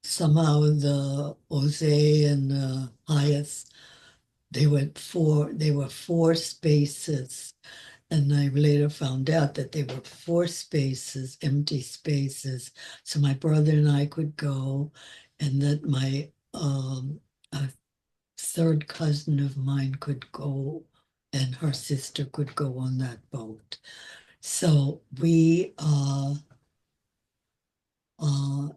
somehow the Jose and Hayes, they were four spaces. And I later found out that they were four spaces, empty spaces. So my brother and I could go, and that my a third cousin of mine could go, and her sister could go on that boat. So we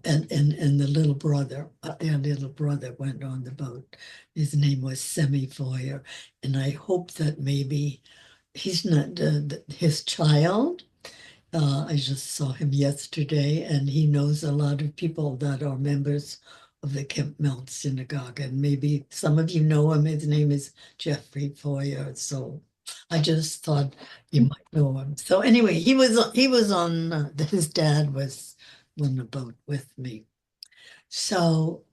and the little brother, their little brother went on the boat. His name was Semi Foyer, and I hope that maybe he's not his child. I just saw him yesterday, and he knows a lot of people that are members of the Kemp Mount Synagogue, and maybe some of you know him. His name is Jeffrey Foyer. So I just thought you might know him. So anyway, he was on. His dad was on the boat with me. So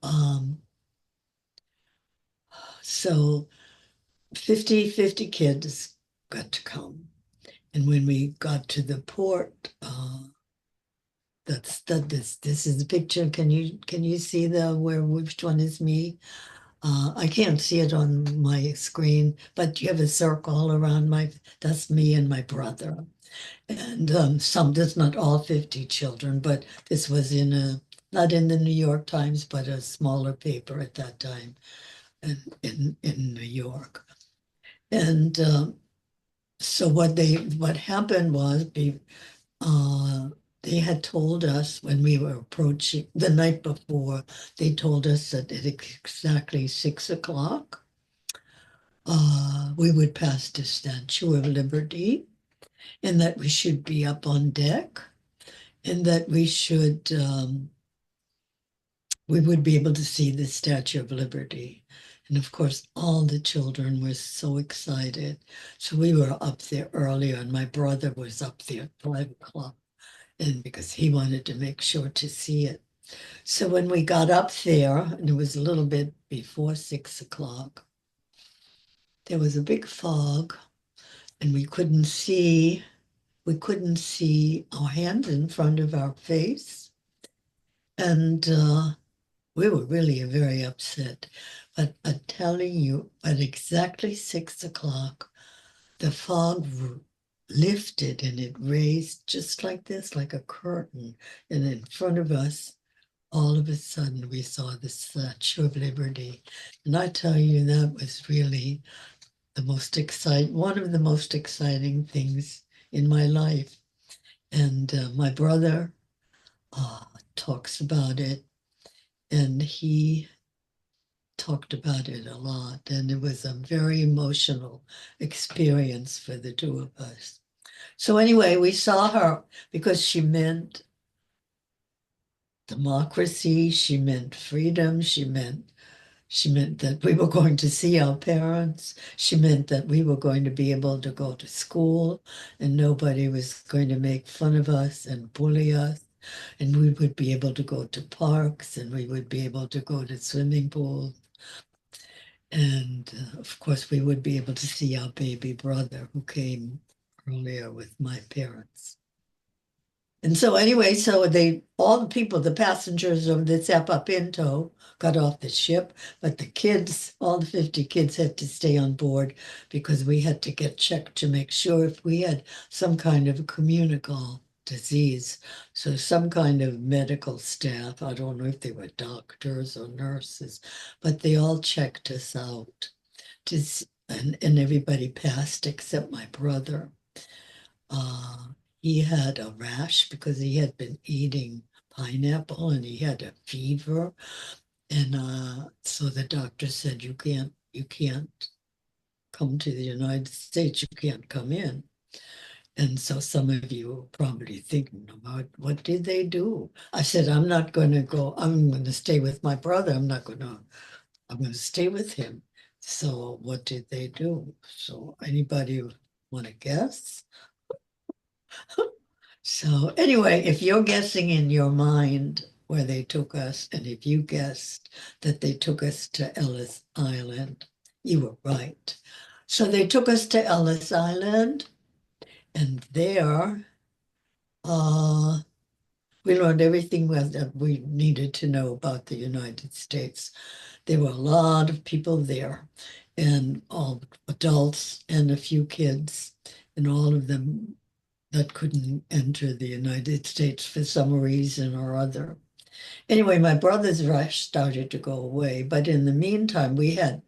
50 kids got to come. And when we got to the port, this is the picture. Can you see which one is me? I can't see it on my screen, but you have a circle around that's me and my brother. And that's not all 50 children, but this was not in the New York Times, but a smaller paper at that time in New York. And so what happened was they had told us when we were approaching the night before, they told us that at exactly 6 o'clock, we would pass the Statue of Liberty, and that we should be up on deck, and that we would be able to see the Statue of Liberty. And of course, all the children were so excited. So we were up there earlier, and my brother was up there at 5 o'clock, and because he wanted to make sure to see it. So when we got up there, and it was a little bit before 6 o'clock, there was a big fog, and we couldn't see our hands in front of our face. And we were really very upset. But I'm telling you, at exactly 6 o'clock, the fog lifted and it raised just like this, like a curtain. And in front of us, all of a sudden, we saw the Statue of Liberty. And I tell you, that was really one of the most exciting things in my life. And my brother talks about it, and he talked about it a lot, and it was a very emotional experience for the two of us. So anyway, we saw her because she meant democracy. She meant freedom. She meant that we were going to see our parents. She meant that we were going to be able to go to school and nobody was going to make fun of us and bully us. And we would be able to go to parks and we would be able to go to swimming pools. And of course, we would be able to see our baby brother who came earlier with my parents. And so anyway, so all the people, the passengers of the Zappa Pinto got off the ship, but the kids, all the 50 kids had to stay on board because we had to get checked to make sure if we had some kind of a communicable disease. So some kind of medical staff, I don't know if they were doctors or nurses, but they all checked us out. And everybody passed except my brother. He had a rash because he had been eating pineapple and he had a fever. And so the doctor said, you can't come to the United States, you can't come in. And so some of you are probably thinking about what did they do? I said, I'm not going to go, I'm going to stay with my brother. I'm going to stay with him. So what did they do? So anybody want to guess? So anyway, if you're guessing in your mind where they took us, and if you guessed that they took us to Ellis Island, you were right. So they took us to Ellis Island, and there we learned everything that we needed to know about the United States. There were a lot of people there, and all adults and a few kids, and all of them that couldn't enter the United States for some reason or other. Anyway, my brother's rush started to go away, but in the meantime, we had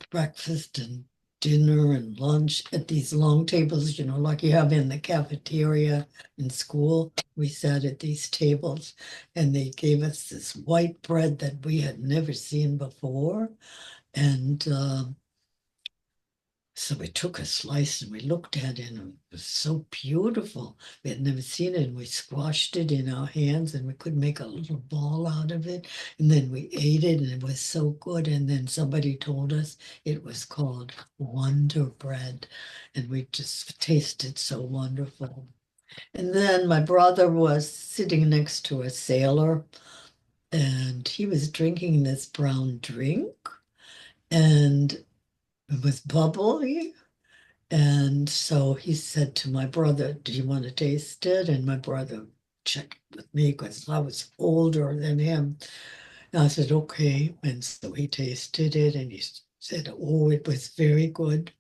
breakfast and dinner and lunch at these long tables, like you have in the cafeteria in school. We sat at these tables and they gave us this white bread that we had never seen before. And so we took a slice and we looked at it and it was so beautiful. We had never seen it and we squashed it in our hands and we could make a little ball out of it. And then we ate it and it was so good. And then somebody told us it was called Wonder Bread and we just tasted so wonderful. And then my brother was sitting next to a sailor and he was drinking this brown drink and it was bubbly. And so he said to my brother, do you want to taste it? And my brother checked with me because I was older than him. And I said, okay. And so he tasted it and he said, oh, it was very good.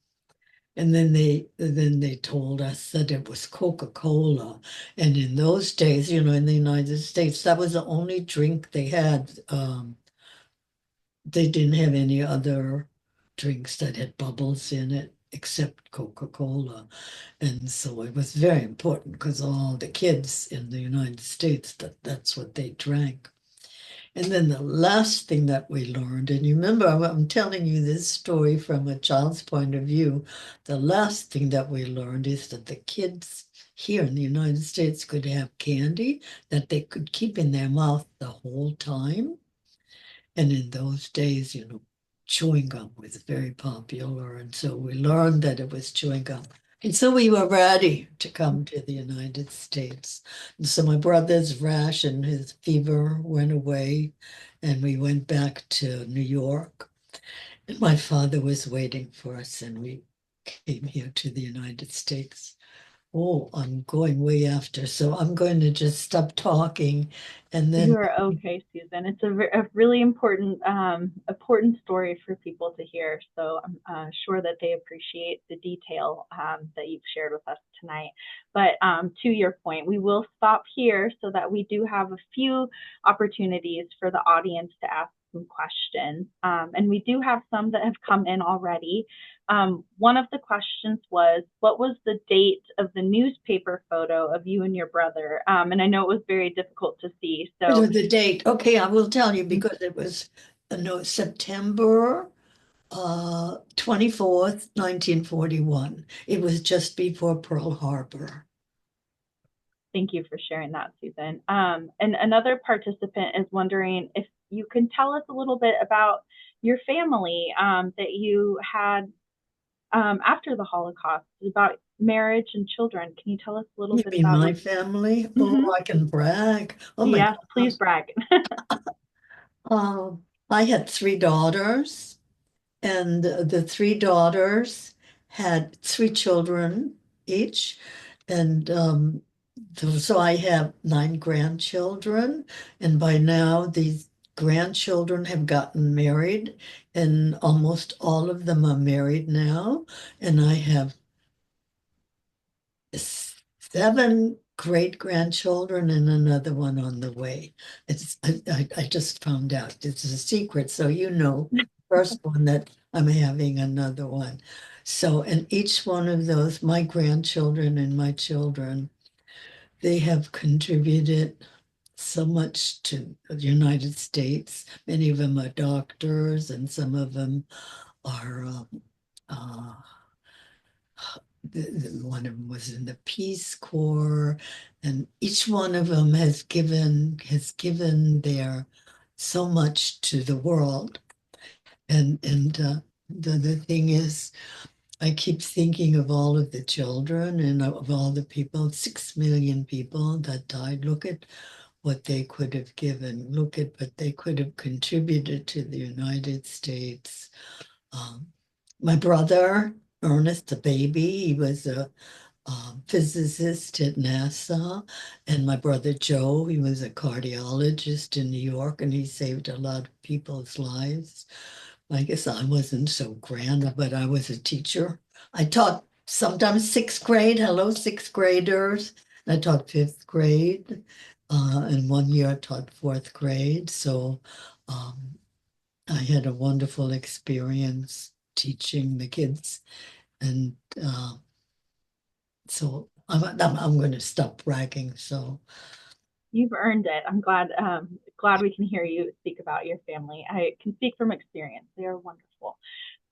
And then they told us that it was Coca-Cola. And in those days, in the United States, that was the only drink they had. They didn't have any other drinks that had bubbles in it except Coca-Cola. And so it was very important because all the kids in the United States, that's what they drank. And then the last thing that we learned, and you remember, I'm telling you this story from a child's point of view. The last thing that we learned is that the kids here in the United States could have candy that they could keep in their mouth the whole time. And in those days, chewing gum was very popular. And so we learned that it was chewing gum. And so we were ready to come to the United States. And so my brother's rash and his fever went away, and we went back to New York. And my father was waiting for us, and we came here to the United States. Oh, I'm going way after, so I'm going to just stop talking, and then You are okay, Susan. It's a really important story for people to hear. So I'm sure that they appreciate the detail that you've shared with us tonight. But to your point, we will stop here so that we do have a few opportunities for the audience to ask some questions. And we do have some that have come in already. One of the questions was, what was the date of the newspaper photo of you and your brother? And I know it was very difficult to see. So the date. Okay, I will tell you because it was September 24th, 1941. It was just before Pearl Harbor. Thank you for sharing that, Susan. And another participant is wondering if you can tell us a little bit about your family that you had after the Holocaust, about marriage and children. Can you tell us a little You bit mean about my your... family? Mhm. Oh, I can brag. Oh my Yes, God. please brag. I had three daughters, and the three daughters had three children each. And so I have nine grandchildren, and by now these grandchildren have gotten married, and almost all of them are married now. And I have seven great grandchildren and another one on the way. I just found out it's a secret, so you know, first one that I'm having another one. So, and each one of those, my grandchildren and my children, they have contributed so much to the United States. Many of them are doctors, and some of them are uh, one of them was in the Peace Corps, and each one of them has given their so much to the world. And the thing is, I keep thinking of all of the children and of all the people, 6 million people that died. Look at what they could have given. Look at what they could have contributed to the United States. Um, my brother, Ernest, the baby, he was a physicist at NASA, and my brother Joe, he was a cardiologist in New York, and he saved a lot of people's lives. I guess I wasn't so grand, but I was a teacher. I taught sometimes sixth grade. Hello, sixth graders. I taught fifth grade, and one year I taught fourth grade. So um, I had a wonderful experience teaching the kids, and so I'm going to stop bragging. So You've earned it. I'm glad we can hear you speak about your family. I can speak from experience. They are wonderful.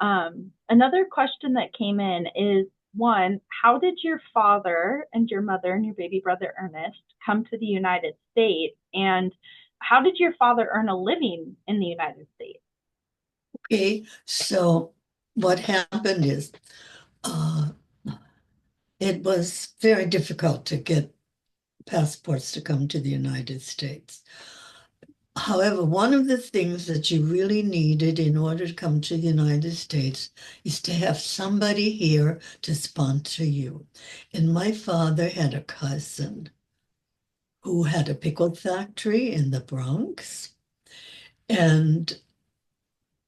Another question that came in is, one, how did your father and your mother and your baby brother Ernest come to the United States? And how did your father earn a living in the United States? okay, so what happened is uh, it was very difficult to get passports to come to the United States. However, one of the things that you really needed in order to come to the United States is to have somebody here to sponsor you. And my father had a cousin who had a pickle factory in the Bronx, and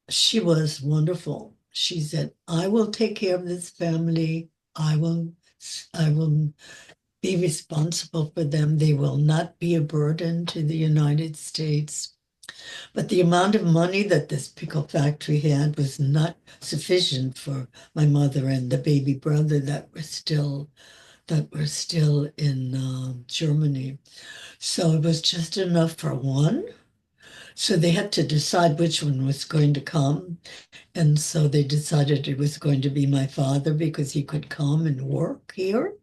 she was wonderful. She said, I will take care of this family. I will be responsible for them. They will not be a burden to the United States. But the amount of money that this pickle factory had was not sufficient for my mother and the baby brother that were still in Germany. So it was just enough for one. So they had to decide which one was going to come. And so they decided it was going to be my father because he could come and work here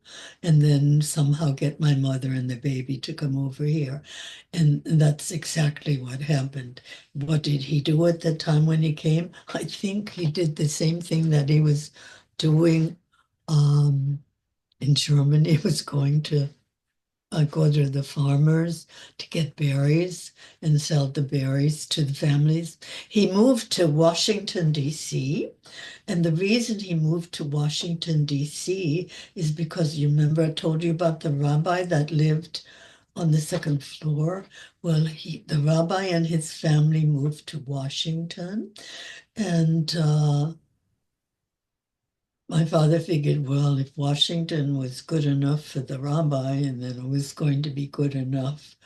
and then somehow get my mother and the baby to come over here. And that's exactly what happened. What did he do at the time when he came? I think he did the same thing that he was doing in Germany. He was going to go to the farmers to get berries and sell the berries to the families. He moved to Washington, D.C. And the reason he moved to Washington, D.C. is because you remember I told you about the rabbi that lived on the second floor. Well, the rabbi and his family moved to Washington. And my father figured, well, if Washington was good enough for the rabbi, and then it was going to be good enough,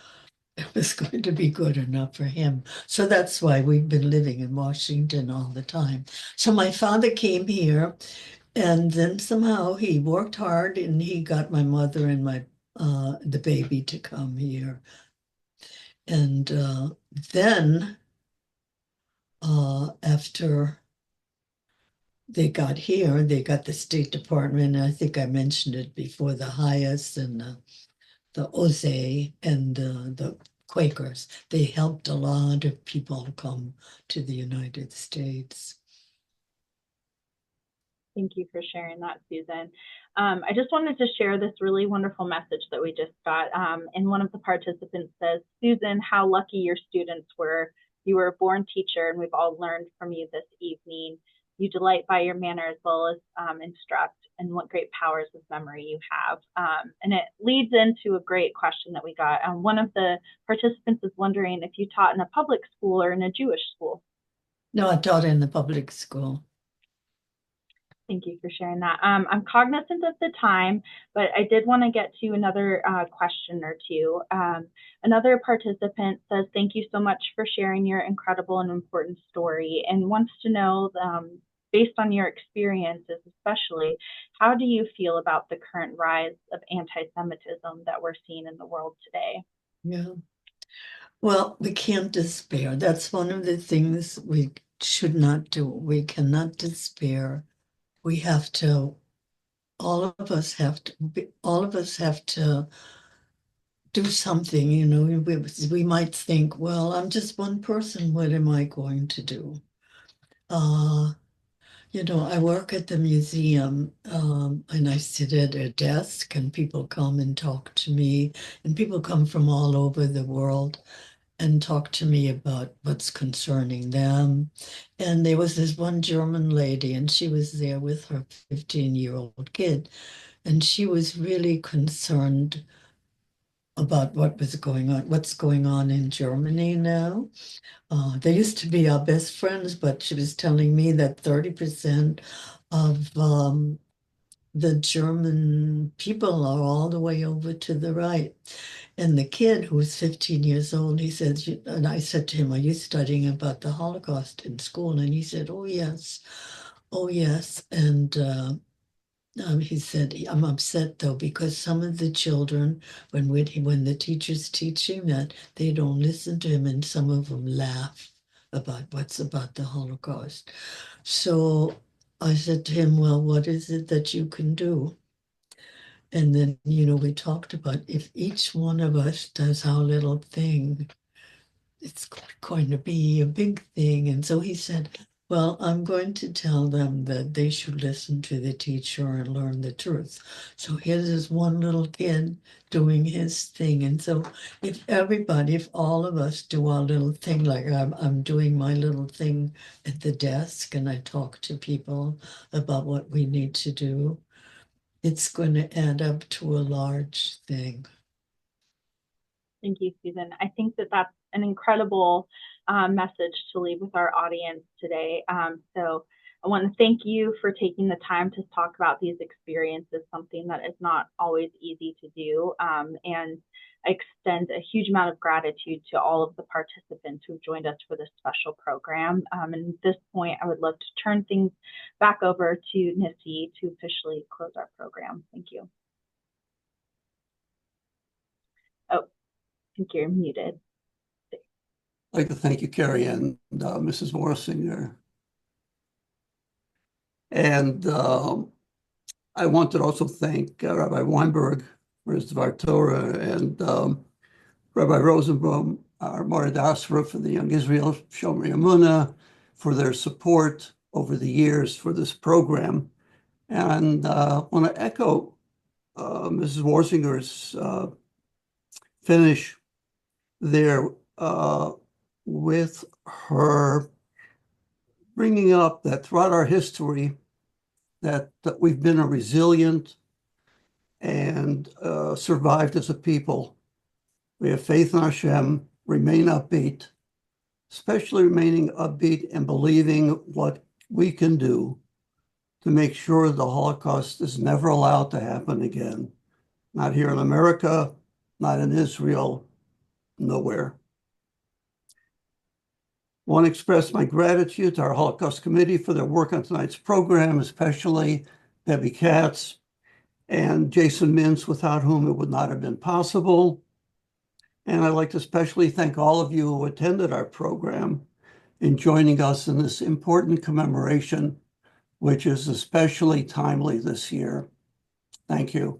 it was going to be good enough for him. So that's why we've been living in Washington all the time. So my father came here, and then somehow he worked hard, and he got my mother and the baby to come here. And then after they got here, they got the State Department. I think I mentioned it before, the highest and Osage and the Quakers. They helped a lot of people come to the United States. Thank you for sharing that, Susan. I just wanted to share this really wonderful message that we just got. And one of the participants says, Susan, how lucky your students were. You were a born teacher, and we've all learned from you this evening. You delight by your manner as well as instruct, and what great powers of memory you have. And it leads into a great question that we got. One of the participants is wondering if you taught in a public school or in a Jewish school. No, I taught in the public school. Thank you for sharing that. I'm cognizant of the time, but I did want to get to another question or two. Another participant says, thank you so much for sharing your incredible and important story, and wants to know, based on your experiences especially, how do you feel about the current rise of anti-Semitism that we're seeing in the world today? Yeah. Well, we can't despair. That's one of the things we should not do. We cannot despair. We have to, all of us have to do something, you know. We might think, well, I'm just one person. What am I going to do? You know, I work at the museum, and I sit at a desk, and people come and talk to me, and people come from all over the world and talk to me about what's concerning them. And there was this one German lady, and she was there with her 15-year-old kid, and she was really concerned about what's going on in Germany now. They used to be our best friends, but she was telling me that 30% of the German people are all the way over to the right. And the kid, who was 15 years old, he said, and I said to him, are you studying about the Holocaust in school? And he said, oh, yes. Oh, yes. And he said, I'm upset, though, because some of the children, when the teacher's teaching that, they don't listen to him, and some of them laugh about the Holocaust. So I said to him, well, what is it that you can do? And then, you know, we talked about if each one of us does our little thing, it's going to be a big thing. And so he said, well, I'm going to tell them that they should listen to the teacher and learn the truth. So here's this one little kid doing his thing. And so if all of us do our little thing, like I'm doing my little thing at the desk, and I talk to people about what we need to do, it's going to add up to a large thing. Thank you, Susan. I think that that's an incredible message to leave with our audience today. So I want to thank you for taking the time to talk about these experiences, something that is not always easy to do. And I extend a huge amount of gratitude to all of the participants who joined us for this special program. And at this point, I would love to turn things back over to Nissi to officially close our program. Thank you. Oh, I think you're muted. I'd like to thank you, Carrie, and Mrs. Morsinger. And I want to also thank Rabbi Weinberg for his Dvar Torah, and Rabbi Rosenbaum, our Morid Asra for the Young Israel Shomrei Emunah, for their support over the years for this program. And I want to echo Mrs. Morsinger's finish there with her bringing up that throughout our history that we've been a resilient and survived as a people. We have faith in Hashem, remain upbeat, especially remaining upbeat and believing what we can do to make sure the Holocaust is never allowed to happen again. Not here in America, not in Israel, nowhere. I want to express my gratitude to our Holocaust Committee for their work on tonight's program, especially Debbie Katz and Jason Mintz, without whom it would not have been possible. And I'd like to especially thank all of you who attended our program in joining us in this important commemoration, which is especially timely this year. Thank you.